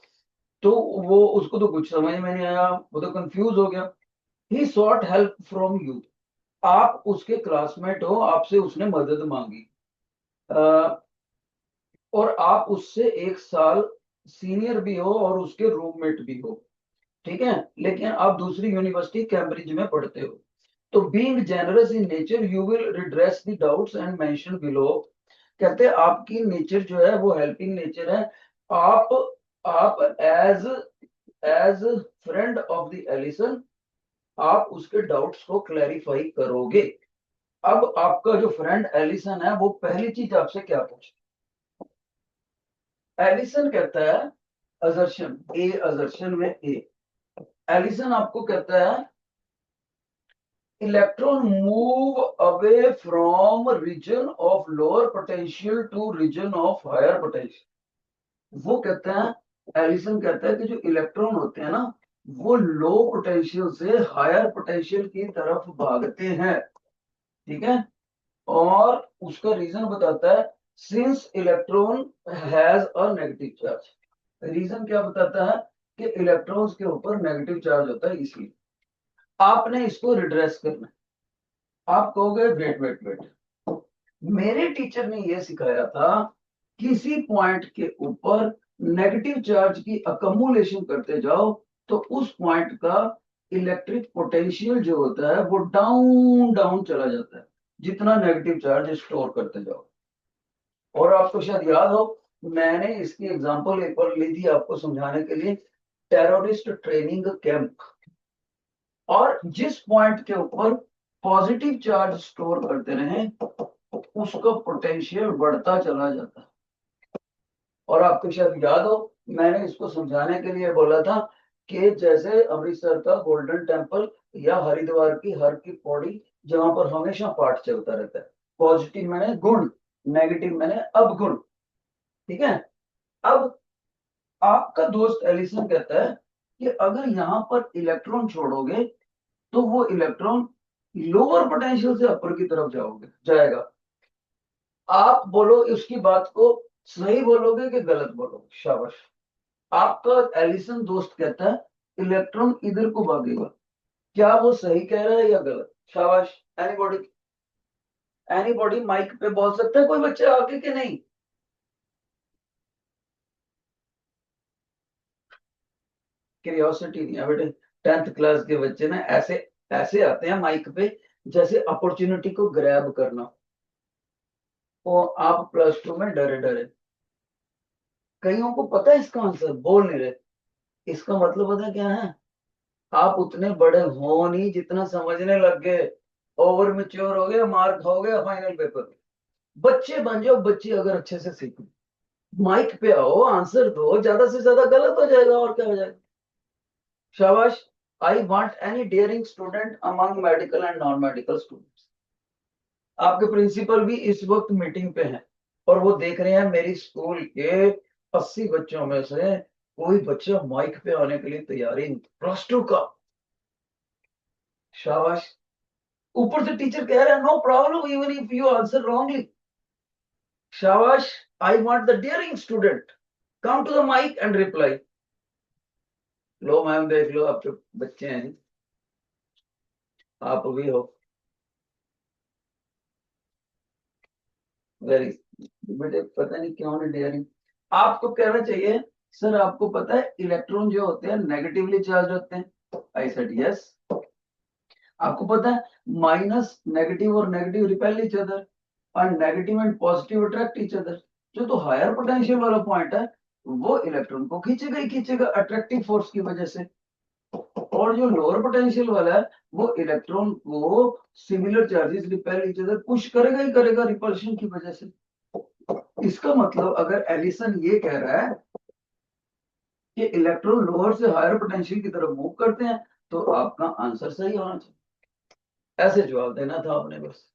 तो वो उसको तो कुछ समझ में नहीं आया, वो तो कंफ्यूज हो गया. ही सॉट हेल्प फ्रॉम यू. आप उसके क्लासमेट हो, आपसे उसने मदद मांगी, और आप उससे एक साल सीनियर भी हो और उसके रूममेट भी हो, ठीक है, लेकिन आप दूसरी यूनिवर्सिटी कैम्ब्रिज में पढ़ते हो. तो being generous in nature you will redress the doubts and mention below. कहते हैं आपकी नेचर जो है वो हेल्पिंग नेचर है. आप आप as as friend of the Allison आप उसके डाउट्स को क्लैरिफाई करोगे. अब आपका जो फ्रेंड एलिसन है वो पहली चीज आपसे क्या पूछे. एलिसन कहता है असर्शन ए, असर्शन में ए, एलिसन आपको कहता है electron move away from region of lower potential to region of higher potential. वो कहते हैं, एलिसन कहता है कि जो इलेक्ट्रॉन होते हैं ना, वो लो पोटेंशियल से हायर पोटेंशियल की तरफ भागते हैं, ठीक है। और उसका रीजन बताता है, since electron has a negative charge. Reason क्या बताता है कि इलेक्ट्रॉन्स के ऊपर नेगेटिव चार्ज होता है, इसलिए आपने इसको रिड्रेस करना है। आप कहोगे वेट वेट वेट, मेरे टीचर ने यह सिखाया था, किसी पॉइंट के ऊपर नेगेटिव चार्ज की अकमुलेशन करते जाओ तो उस पॉइंट का इलेक्ट्रिक पोटेंशियल जो होता है वो डाउन डाउन चला जाता है, जितना नेगेटिव चार्ज स्टोर करते जाओ। और आपको शायद याद हो, मैंने इसकी एग्जांपल एक बार ली थी आपको समझाने के लिए, टेररिस्ट ट्रेनिंग कैंप। और जिस पॉइंट के ऊपर पॉजिटिव चार्ज स्टोर करते रहे उसका पोटेंशियल बढ़ता चला जाता है। और आपको शायद याद हो, मैंने इसको समझाने के लिए बोला था कि जैसे अमृतसर का गोल्डन टेम्पल या हरिद्वार की हर की पौड़ी, जहां पर हमेशा पाठ चलता रहता है। पॉजिटिव मैंने गुण, नेगेटिव मैंने अवगुण, ठीक है। अब आपका दोस्त एलिसन कहता है कि अगर यहां पर इलेक्ट्रॉन छोड़ोगे तो वो इलेक्ट्रॉन लोअर पोटेंशियल से अपर की तरफ जाएगा। आप बोलो उसकी बात को सही बोलोगे कि गलत बोलोगे? शाबाश। आपका एलिसन दोस्त कहता है इलेक्ट्रॉन इधर को भागेगा, क्या वो सही कह रहा है या गलत? शाबाश। एनीबॉडी, एनीबॉडी माइक पे बोल सकता है कोई बच्चा आगे के नहीं? क्यूरियोसिटी नहीं है बेटे। 10th क्लास के बच्चे ना ऐसे ऐसे आते हैं माइक पे जैसे अपॉर्चुनिटी को ग्रैब करना। वो आप +2 में डरे डरे, कईयों को पता है इसका आंसर, बोल नहीं रहे। इसका मतलब पता है क्या है? आप उतने बड़े हो नहीं जितना समझने लग गए, ओवर मेच्योर हो गए, मार खाओगे फाइनल पेपर में। बच्चे बन जाओ, बच्चे अगर अच्छे से सीखो, माइक पे आओ, आंसर दो, ज्यादा से ज्यादा गलत हो जाएगा और क्या हो जाएगा। शाबाश। I want any daring student among medical and non medical students. आपके प्रिंसिपल भी इस वक्त मीटिंग पे हैं और वो देख रहे हैं मेरी स्कूल के 80 बच्चों में से कोई बच्चा माइक पे आने के लिए तैयारी, +2 का। शाबाश। ऊपर से टीचर कह रहे हैं no problem even if you answer wrongly. शाबाश। I want the daring student come to the mic and reply. लो मैम देख लो, आपके बच्चे हैं, आप भी हो। वेरी, बेटे पता नहीं क्यों नहीं डेयरिंग। आपको कहना चाहिए सर आपको पता है इलेक्ट्रॉन जो होते हैं नेगेटिवली चार्ज होते हैं। आई सेड यस। आपको पता है माइनस नेगेटिव और नेगेटिव रिपेल ईच अदर और negative and positive attract each other. जो तो हायर पोटेंशियल वाला पॉइंट है वो इलेक्ट्रॉन को खींचेगा ही खींचेगा अट्रैक्टिव फोर्स की वजह से। और जो लोअर पोटेंशियल वाला है वो इलेक्ट्रॉन को similar charges repel each other push करेगा ही करेगा रिपल्शन की वजह से। इसका मतलब अगर एलिसन ये कह रहा है कि इलेक्ट्रॉन लोअर से हायर पोटेंशियल की तरफ मूव करते हैं तो आपका आंसर सही होना चाहिए। ऐसे जवाब देना था आपने बस।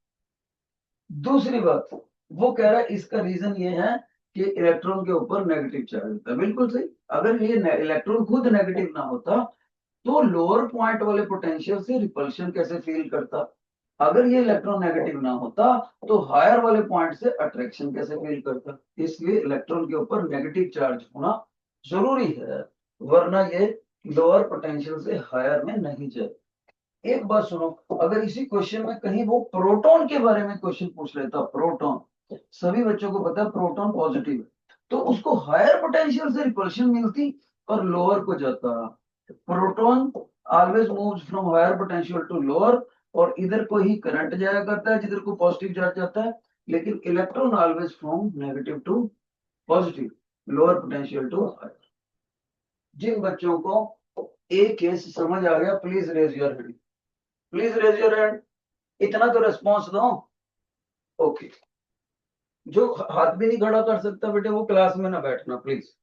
दूसरी बात, वो कह रहा है इसका रीजन ये है कि इलेक्ट्रॉन के ऊपर नेगेटिव चार्ज होता है। बिल्कुल सही। अगर ये इलेक्ट्रॉन खुद नेगेटिव ना होता तो लोअर पॉइंट वाले पोटेंशियल से रिपल्शन कैसे फील करता? अगर ये इलेक्ट्रॉन नेगेटिव ना होता तो हायर वाले पॉइंट से अट्रैक्शन कैसे फील करता? इसलिए इलेक्ट्रॉन के ऊपर नेगेटिव चार्ज होना जरूरी है, वरना ये लोअर पोटेंशियल से हायर में नहीं जाए। एक बात सुनो, अगर इसी क्वेश्चन में कहीं वो प्रोटॉन के बारे में क्वेश्चन पूछ लेता, प्रोटॉन, सभी बच्चों को पता है प्रोटॉन पॉजिटिव है, तो उसको हायर पोटेंशियल से रिपल्शन मिलती और लोअर को जाता। Proton always moves from higher potential to lower, और इधर को ही करंट जाया करता है जिधर को पॉजिटिव चार्ज जाता है। लेकिन electron always from negative to positive, lower potential to higher. जिन बच्चों को एक केस समझ आ गया please raise your hand, please raise your hand. इतना तो रेस्पॉन्स दो। ओके। जो हाथ भी नहीं खड़ा कर सकता बेटे वो क्लास में ना बैठना प्लीज।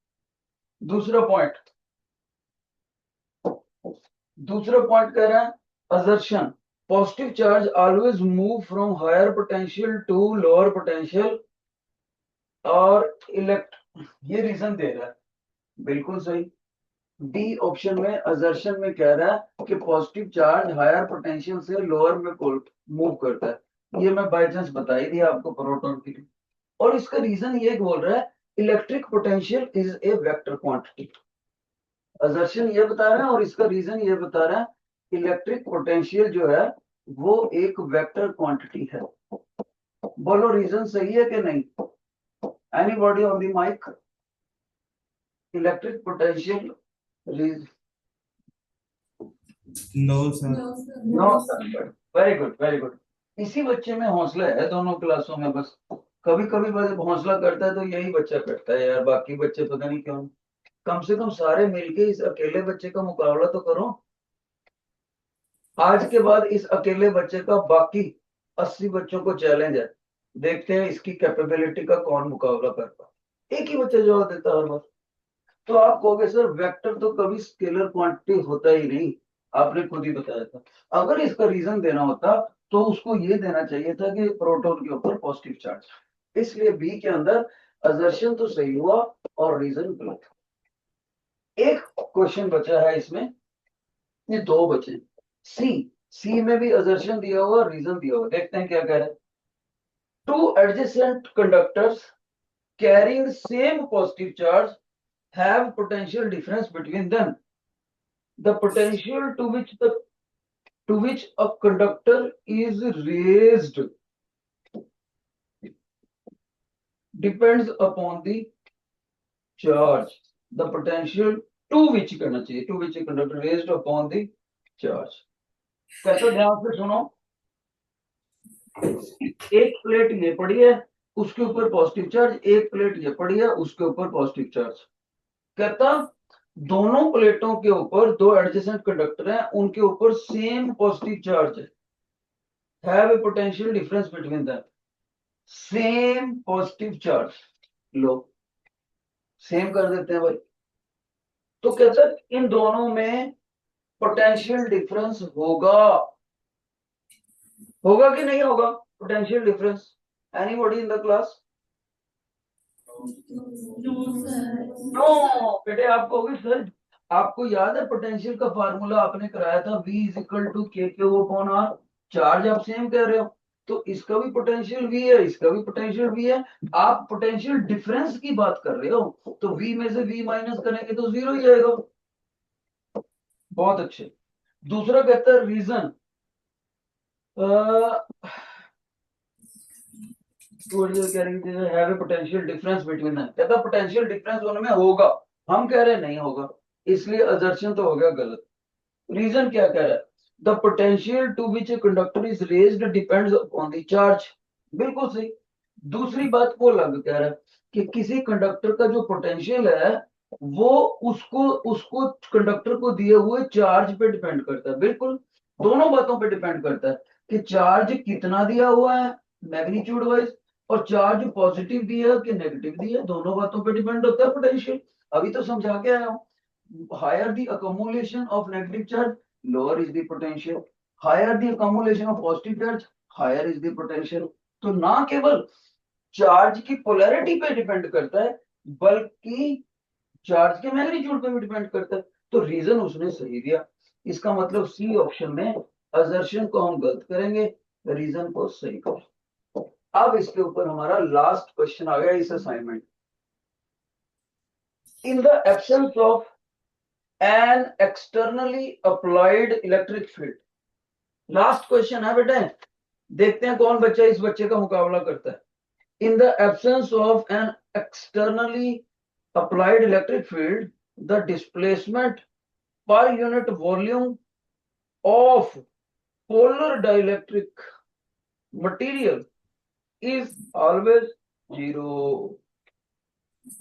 दूसरा पॉइंट, दूसरा पॉइंट कह रहा है assertion, positive charge always move from higher potential to lower potential और ये रीजन दे रहा है, बिल्कुल सही। डी ऑप्शन में असर्शन में कह रहा है कि पॉजिटिव चार्ज हायर पोटेंशियल से लोअर में मूव करता है। ये मैं बाय चांस बता ही दिया आपको प्रोटॉन के लिए। और इसका रीजन ये बोल रहा है electric potential is a vector quantity. Assertion ये बता रहा है और इसका रीजन ये बता रहा है इलेक्ट्रिक पोटेंशियल जो है वो एक वेक्टर क्वांटिटी है। बोलो रीजन सही है कि नहीं? Anybody on the mike? Electric potential no sir. No sir. Very good very good. इसी बच्चे में हौसला है दोनों क्लासों में। बस कभी कभी बस हौसला करता है तो यही बच्चा करता है यार, बाकी बच्चे पता नहीं क्यों। कम से कम सारे मिलके इस अकेले बच्चे का मुकाबला तो करो। आज के बाद इस अकेले बच्चे का बाकी 80 बच्चों को चैलेंज है, देखते हैं इसकी कैपेबिलिटी का कौन मुकाबला कर पाए। एक ही बच्चा जवाब देता है हर बार। तो आप कहोगे सर वेक्टर तो कभी स्केलर क्वांटिटी होता ही नहीं, आपने खुद ही बताया था। अगर इसका रीजन देना होता तो उसको ये देना चाहिए था कि प्रोटॉन के ऊपर पॉजिटिव चार्ज। इसलिए बी के अंदर असर्शन तो सही हुआ और रीजन गलत। एक क्वेश्चन बचा है इसमें, ये दो बचे। सी, सी में भी असर्शन दिया हुआ रीजन दिया हुआ, देखते हैं क्या कह रहे हैं। Two adjacent conductors carrying same positive charge have potential difference between them. The potential to which a conductor is raised depends upon the charge. The potential to which करना चाहिए, to which a conductor raised upon the charge. कैसे? ध्यान से सुनो। एक plate ये पड़ी है, उसके ऊपर पॉजिटिव चार्ज, एक प्लेट ये पड़ी है, उसके ऊपर पॉजिटिव चार्ज। कहता दोनों प्लेटों के ऊपर दो एडजेसेंट कंडक्टर हैं, उनके ऊपर सेम पॉजिटिव चार्ज है। Have a potential difference between them, same positive charge. Low same कर देते हैं भाई। तो कहता है इन दोनों में पोटेंशियल डिफरेंस होगा, होगा कि नहीं होगा potential difference? Anybody in the class? No बेटे, आप कहोगे सर आपको याद है पोटेंशियल का फार्मूला आपने कराया था, V इज इक्वल टू के क्यू अपॉन आर। चार्ज आप सेम कह रहे हो, तो इसका भी पोटेंशियल V है, इसका भी पोटेंशियल V है। आप पोटेंशियल डिफरेंस की बात कर रहे हो, तो V में से V माइनस करेंगे तो जीरो ही आएगा। बहुत अच्छे। दूसरा कहता है reason, potential difference between them. कहता पोटेंशियल डिफरेंस उनमें होगा, हम कह रहे हैं नहीं होगा, इसलिए असर्शन तो हो गया गलत। रीजन क्या कह रहा है? The potential to which a conductor is raised depends on the charge. बिल्कुल सही। दूसरी बात वो अलग कह रहा है कि किसी कंडक्टर का जो पोटेंशियल है वो उसको उसको कंडक्टर को दिए हुए चार्ज पे डिपेंड करता है। बिल्कुल, दोनों बातों पे डिपेंड करता है कि चार्ज कितना दिया हुआ है मैग्नीट्यूड वाइज, और चार्ज पॉजिटिव दिया है कि नेगेटिव दिया है, दोनों बातों पे डिपेंड होता है पोटेंशियल। अभी तो समझा के आया हूं। higher the accumulation of negative charge, lower is the potential. Higher the accumulation of positive charge, higher is the potential. तो ना केवल चार्ज की पोलैरिटी पे डिपेंड करता है बल्कि चार्ज के मैग्नीट्यूड पे भी डिपेंड करता है। तो रीजन उसने सही दिया। इसका मतलब सी ऑप्शन में असर्शन को हम गलत करेंगे, रीजन को सही करें। अब इसके ऊपर हमारा लास्ट क्वेश्चन आ गया इस assignment. In the absence of an externally applied electric field। Last question है बेटे, देखते हैं कौन बच्चा इस बच्चे का मुकाबला करता है। In the absence of an externally applied electric field, the displacement per unit volume of polar dielectric material is always zero।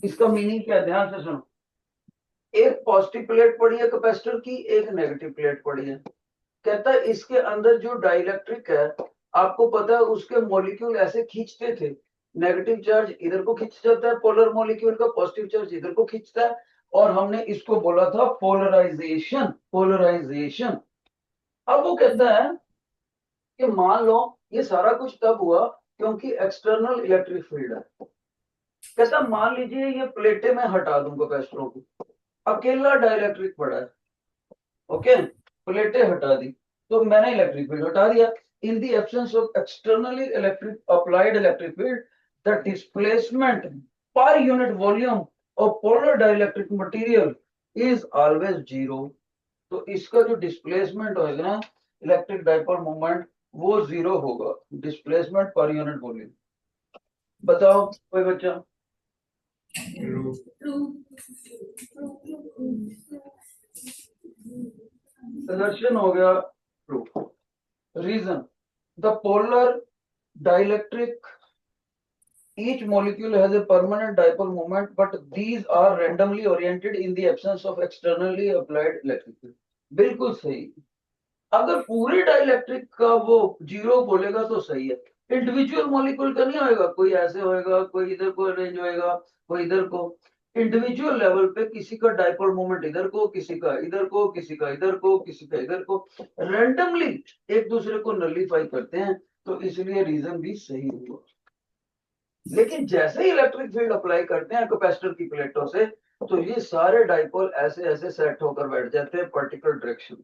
इसका मीनिंग क्या है? ध्यान से सुनो। एक पॉजिटिव प्लेट पड़ी है कैपेसिटर की, एक नेगेटिव प्लेट पड़ी है। कहता है इसके अंदर जो डाइलेक्ट्रिक है, आपको पता है उसके मॉलिक्यूल ऐसे खींचते थे, नेगेटिव चार्ज इधर को खींच जाता है पोलर मॉलिक्यूल का, पॉजिटिव चार्ज इधर को खींचता है, और हमने इसको बोला था पोलराइजेशन। पोलराइजेशन। अब वो कहता है कि मान लो ये सारा कुछ तब हुआ क्योंकि एक्सटर्नल इलेक्ट्रिक फील्ड है। कहता मान लीजिए ये प्लेटें मैं हटा दूं कैपेसिटरों को, अकेला डाइलेक्ट्रिक पड़ा है, ओके, प्लेटें हटा दी तो मैंने इलेक्ट्रिक फील्ड हटा दिया। In the absence of externally electric applied electric field the displacement per unit volume of polar dielectric material is always zero. तो इसका जो डिस्प्लेसमेंट होगा ना, इलेक्ट्रिक डाइपोल मोमेंट, वो जीरो होगा, डिस्प्लेसमेंट पर यूनिट वॉल्यूम। बताओ कोई बच्चा। True. प्रदर्शन हो गया true. Reason, the polar dielectric, each molecule has a permanent dipole moment, but these are randomly oriented in the absence of externally applied electric field। बिल्कुल सही। अगर पूरे डाइलेक्ट्रिक का वो जीरो बोलेगा तो सही है, इंडिविजुअल मॉलिक्यूल का नहीं होएगा, कोई ऐसे होएगा, कोई इधर को अरेंज होएगा, कोई इधर को। इंडिविजुअल लेवल पे किसी का डाइपोल मोमेंट इधर को, किसी का इधर को, किसी का इधर को, किसी का इधर को, रैंडमली एक दूसरे को नलीफाई करते हैं, तो इसलिए रीजन भी सही हुआ। लेकिन जैसे ही इलेक्ट्रिक फील्ड अप्लाई करते हैं कैपेसिटर की प्लेटों से, तो ये सारे डाइपोल ऐसे ऐसे सेट होकर बैठ जाते हैं पर्टिकुलर डायरेक्शन,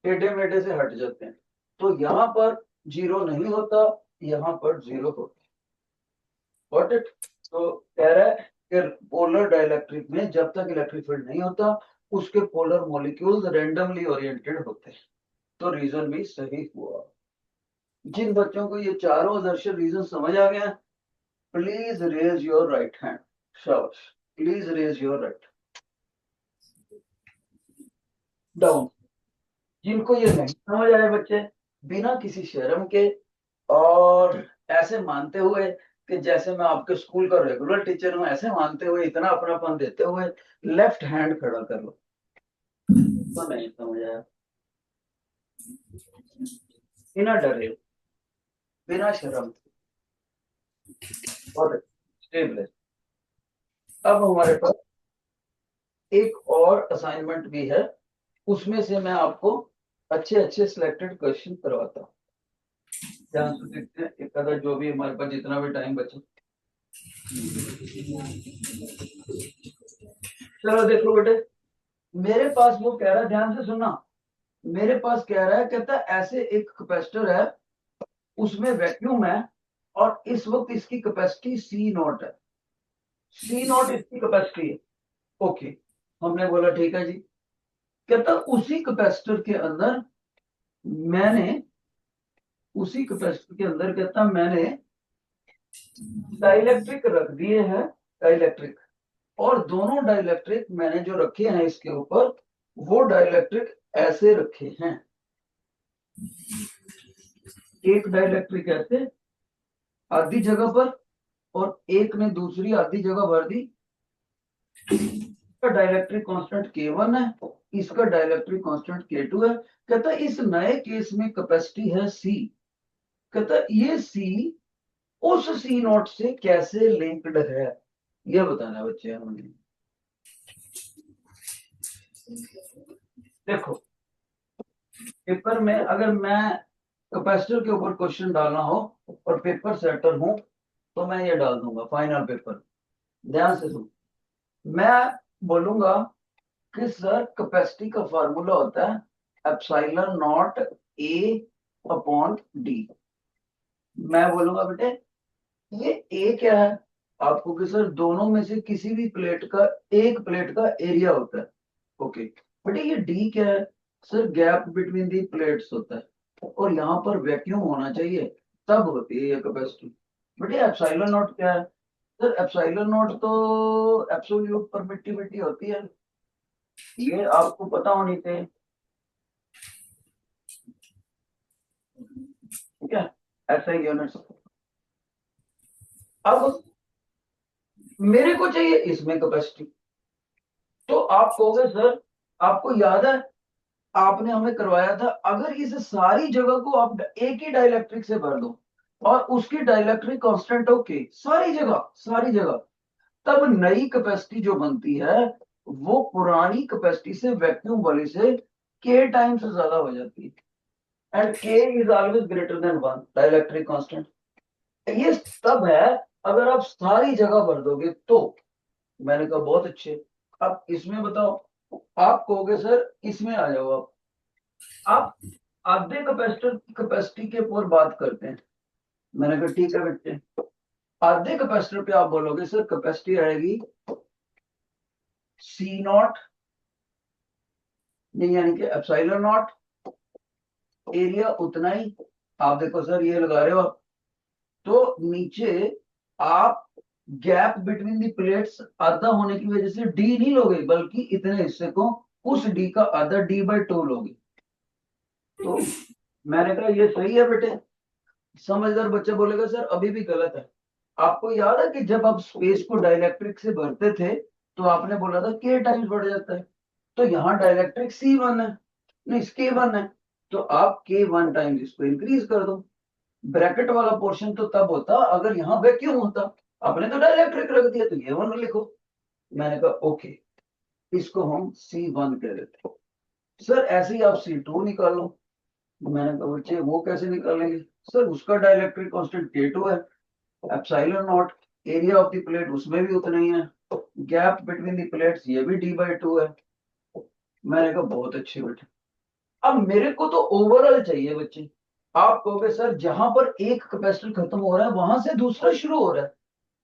टेढ़े मेढ़े से हट जाते हैं। तो यहाँ पर जीरो नहीं होता, यहाँ पर जीरो होता है। Got it? तो कह रहा है कि पोलर डाइलेक्ट्रिक में जब तक इलेक्ट्रिक फील्ड नहीं होता, उसके पोलर मॉलिक्यूल्स रैंडमली ओरिएंटेड होते हैं। तो रीजन भी सही हुआ। जिन बच्चों को ये चारों आदर्श रीजन समझ आ गया, please raise your right hand. शाबाश, please raise your right down. जिनको ये नहीं समझ आए बच्चे, बिना किसी शर्म के और ऐसे मानते हुए कि जैसे मैं आपके स्कूल का रेगुलर टीचर हूं, ऐसे मानते हुए, इतना अपनापन देते हुए लेफ्ट हैंड खड़ा कर लो। तो नहीं समझ आया, बिना डरे, बिना शर्म और स्टेबल। अब हमारे पास एक और असाइनमेंट भी है, उसमें से मैं आपको अच्छे अच्छे सिलेक्टेड क्वेश्चन करवाता हूँ। ध्यान से देखते हैं, एक आधा जो भी हमारे पास जितना भी टाइम बचे। चलो देखो बेटे, मेरे पास वो कह रहा है, ध्यान से सुनना, मेरे पास कह रहा है, कहता है ऐसे एक कैपेसिटर है, उसमें वैक्यूम है, और इस वक्त इसकी कैपेसिटी सी नॉट है, सी नॉट इसकी कैपेसिटी है। ओके, हमने बोला ठीक है जी। कहता उसी कैपेसिटर के अंदर मैंने, उसी कैपेसिटर के अंदर कहता मैंने डाइलेक्ट्रिक रख दिए हैं, डाइलेक्ट्रिक, और दोनों डाइलेक्ट्रिक मैंने जो रखे हैं इसके ऊपर, वो डाइलेक्ट्रिक ऐसे रखे हैं। एक डाइलेक्ट्रिक ऐसे आधी जगह पर, और एक ने दूसरी आधी जगह भर दी। इसका डाइलेक्ट्रिक कांस्टेंट K1 है, इसका डाइलेक्ट्रिक कांस्टेंट K2 है। कहता इस नए केस में कैपेसिटी है C। कहता ये C उस C नॉट से कैसे लिंक्ड है, ये बताना है बच्चे हमें। देखो, पेपर में अगर मैं कैपेसिटर के ऊपर क्वेश्चन डालना हो और पेपर सेटर हूं, तो मैं ये डाल दूंगा फाइनल पेपर। ध्यान से सुन, मैं बोलूंगा कि सर कैपेसिटी का फार्मूला होता है epsilon not a upon D. मैं बोलूंगा बेटे ये ए क्या है, आपको कि सर दोनों में से किसी भी प्लेट का, एक प्लेट का एरिया होता है। ओके बेटे, ये डी क्या है, sir gap between the plates होता है, और यहाँ पर वैक्यूम होना चाहिए, तब होती है ये कैपेसिटी। बेटे एप्सिलॉन नॉट क्या है, सर एप्सिलॉन नॉट तो एब्सोल्यूट परमिटिविटी होती है, ये आपको पता होनी चाहिए। ठीक है, ऐसा ही यूनिट्स। अब मेरे को चाहिए इसमें कैपेसिटी, तो आप कहोगे सर आपको याद है आपने हमें करवाया था, अगर इस सारी जगह को आप एक ही डाइलेक्ट्रिक से भर दो और उसकी डाइलेक्ट्रिक कांस्टेंट ओके सारी जगह, सारी जगह, तब नई कैपेसिटी जो बनती है वो पुरानी कैपेसिटी से, वैक्यूम वाली से k टाइम्स ज्यादा हो जाती है, and k is always greater than 1 dielectric constant. ये तब है अगर आप सारी जगह भर दोगे तो मैंने कहा बहुत अच्छे। अब इसमें बताओ, आप कहोगे सर इसमें आ जाओ आप आधे कैपेसिटर की कैपेसिटी के ऊपर बात करते हैं। मैंने कहा ठीक है बेटे, आधे कैपेसिटर पे आप बोलोगे सर कैपेसिटी आएगी सी नॉट, नहीं यानी कि एप्सिलॉन नॉट, एरिया उतना ही। आप देखो सर ये लगा रहे हो आप, तो नीचे आप गैप बिटवीन दी प्लेट्स आधा होने की वजह से डी नहीं लोगे, बल्कि इतने हिस्से को उस डी का आधा d/2 लोगे। तो मैंने कहा ये सही है बेटे। समझदार बच्चा बोलेगा सर अभी भी गलत है। आपको याद है कि जब आप स्पेस को डाइलेक्ट्रिक से भरते थे तो आपने बोला था k टाइम्स बढ़ जाता है, तो यहाँ डाइलेक्ट्रिक C1 है, नहीं K1 है, तो आप K1 टाइम्स इसको इंक्रीज कर दो। ब्रैकेट वाला पोर्शन तो तब होता अगर यहाँ वैक्यूम होता, आपने तो डाइलेक्ट्रिक रख दिया तो ये 1 लिखो। मैंने कहा ओके, इसको हम C1 कह देते हैं। सर ऐसे ही आप C2 निकालो। मैंने कहा बच्चे वो कैसे निकालेंगे? सर उसका डाइलेक्ट्रिक कांस्टेंट K2 है, epsilon not, area of the plate उसमें भी उतना ही है, गैप बिटवीन द प्लेट्स ये भी d/2 है। मैंने कहा बहुत अच्छे बेटे। अब मेरे को तो ओवरऑल चाहिए बच्चे। आप कहोगे सर जहां पर एक कैपेसिटर खत्म हो रहा है वहां से दूसरा शुरू हो रहा है,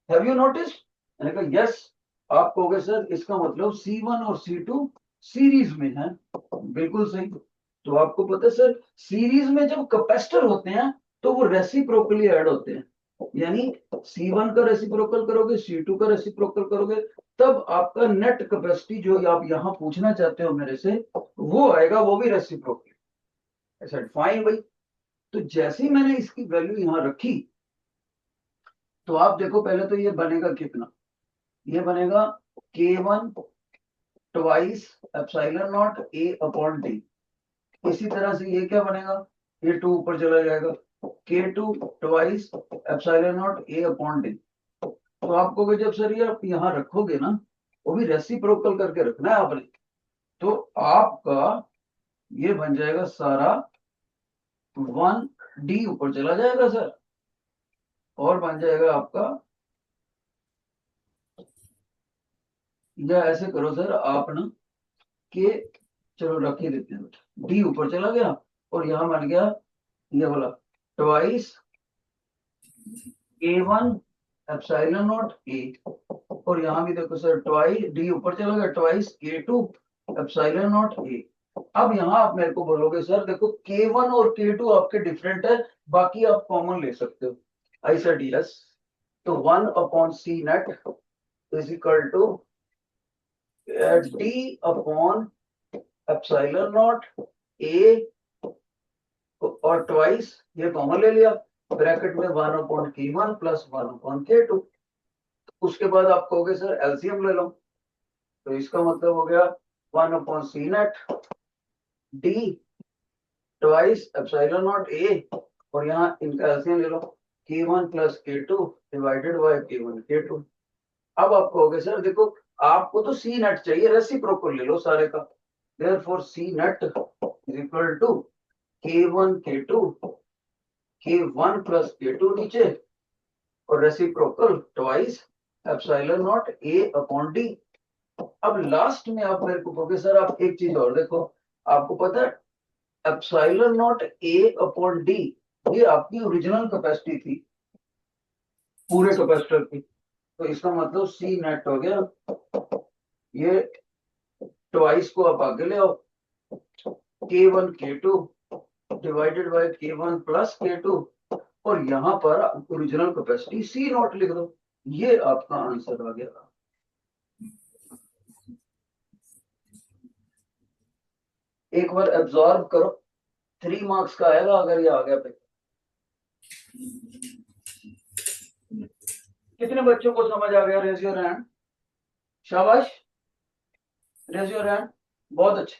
हैव यू नोटिस? मैंने कहा यस। आप कहोगे सर इसका मतलब C1 और C2 सीरीज में है, बिल्कुल सही। तो आपको पता है सर सीरीज में जब कैपेसिटर होते हैं तो वो रेसिप्रोकली ऐड होते हैं, यानी C1 का रेसिप्रोकल करोगे, C2 का रेसिप्रोकल करोगे, तब आपका नेट कैपेसिटी जो आप यहां पूछना चाहते हो मेरे से वो आएगा, वो भी रेसिप्रोकल। ऐसा फाइन भाई। तो जैसे ही मैंने इसकी वैल्यू यहां रखी तो आप देखो पहले तो ये बनेगा कितना, ये बनेगा K1 twice epsilon not A/D। इसी तरह से ये क्या बनेगा, K2 ऊपर चला जाएगा, K2 twice epsilon not A/D। तो आपको जब सर ये आप यहाँ रखोगे ना, वो भी रेसिप्रोकल करके रखना है आपने, तो आपका ये बन जाएगा सारा 1D ऊपर चला जाएगा सर, और बन जाएगा आपका, या ऐसे करो सर आप ना के, चलो रख ही देते हैं बेटा, डी ऊपर चला गया और यहाँ बन गया ये वाला twice A1 epsilon not A, और यहाँ भी देखो सर ट्वाइस डी ऊपर चला गया, twice K2 epsilon not A। अब यहाँ आप मेरे को बोलोगे सर देखो K1 और K2 आपके डिफरेंट है, बाकी आप कॉमन ले सकते हो। I said yes. तो 1/C net is equal to D upon epsilon not A, और ट्वाइस ये कॉमन ले लिया, ब्रैकेट में 1/K1 प्लस 1/K2। उसके बाद आप कहोगे सर एलसीएम ले लो, तो इसका मतलब हो गया 1/C net D twice epsilon not A, और यहाँ इनका एलसीएम ले लो K1 plus K2 divided by K1 K2। अब आप कहोगे सर देखो आपको तो C नेट चाहिए, रेसिप्रोकल ले लो सारे का, therefore C net is equal to K1 K2 K1 plus K2 नीचे, और reciprocal twice epsilon not A/D। अब लास्ट में आप मेरे को कहोगे सर आप एक चीज और देखो, आपको पता है एप्सिलॉन नॉट A/D ये आपकी ओरिजिनल कैपेसिटी थी पूरे कैपेसिटर की, तो इसका मतलब C नेट हो गया, ये ट्वाइस को आप आगे ले आओ K1 K2 divided by K1 plus K2, और यहाँ पर ओरिजिनल कैपेसिटी C नॉट लिख दो, ये आपका आंसर आ गया। एक बार एब्जॉर्ब करो, 3 मार्क्स का आएगा अगर ये आ गया पे। कितने बच्चों को समझ आ गया? रेज योर हैंड, शाबाश, रेज योर हैंड, बहुत अच्छे।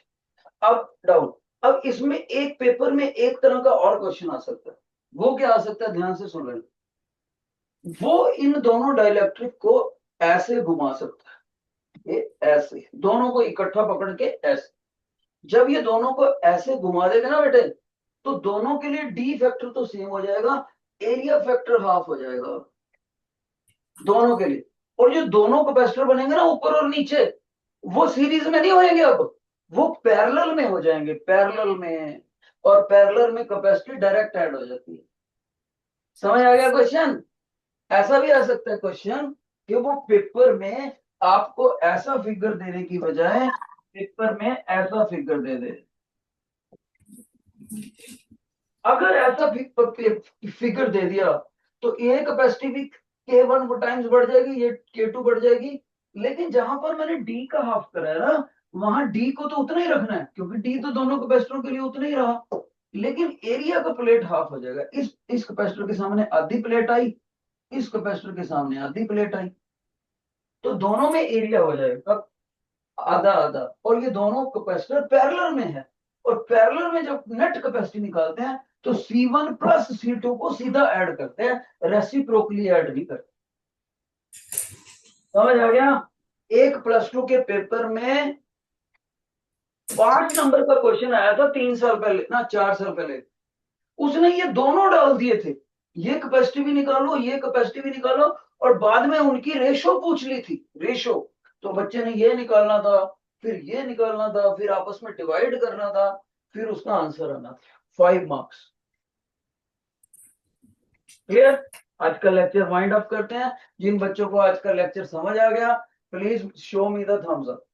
अब डाउट, अब इसमें एक पेपर में एक तरह का और क्वेश्चन आ सकता है, वो क्या आ सकता है, ध्यान से सुन लेना। वो इन दोनों डाइलेक्ट्रिक को ऐसे घुमा सकता है, ये ऐसे दोनों को इकट्ठा पकड़ के ऐसे, जब ये दोनों को ऐसे घुमा देगा ना बेटे, तो दोनों के लिए डी फैक्टर तो सेम हो जाएगा, एरिया फैक्टर हाफ हो जाएगा। दोनों के लिए। और जो दोनों कैपेसिटर बनेंगे ना ऊपर और नीचे, वो सीरीज में नहीं होंगे, अब वो पैरेलल में हो जाएंगे, पैरेलल में। और पैरेलल में कैपेसिटी डायरेक्ट ऐड हो जाती है। समझ आ गया क्वेश्चन? ऐसा भी आ सकता है क्वेश्चन कि वो पेपर में आपको ऐसा फिगर देने की बजाय पेपर में ऐसा फिगर दे दे। अगर ऐसा फिगर दे दिया तो ये कैपेसिटी भी K1 टाइम्स बढ़ जाएगी, ये K2 बढ़ जाएगी। लेकिन जहां पर मैंने D का हाफ करा है ना, वहां D को तो उतना ही रखना है, क्योंकि D तो दोनों कैपेसिटरों के लिए उतना ही रहा। लेकिन एरिया का प्लेट हाफ हो जाएगा। इस कैपेसिटर के सामने आधी प्लेट आई, इस कैपेसिटर के सामने आधी प्लेट आई, तो दोनों में एरिया हो जाएगा आधा आधा। और ये दोनों कैपेसिटर पैरेलल में है, और पैरेलल में जब नेट कैपेसिटी निकालते हैं तो C1 प्लस C2 को सीधा ऐड करते हैं, रेसिप्रोकली ऐड नहीं करते। समझ आ गया? एक प्लस 2 के पेपर में 5 नंबर का क्वेश्चन आया था 3 साल पहले ना 4 साल पहले, उसने ये दोनों डाल दिए थे, ये कैपेसिटी भी निकालो, ये कैपेसिटी भी निकालो, और बाद में उनकी रेशो पूछ ली थी, रेशो। तो बच्चे ने ये निकालना था, फिर ये निकालना था, फिर आपस में डिवाइड करना था, फिर उसका आंसर आना था। 5 मार्क्स। क्लियर? आज का लेक्चर वाइंड अप करते हैं। जिन बच्चों को आज का लेक्चर समझ आ गया, please show me the thumbs up.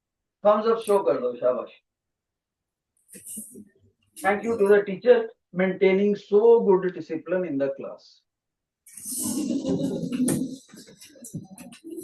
Thumbs up show कर दो, शाबाश। Thank you to the teacher maintaining so good discipline in the class.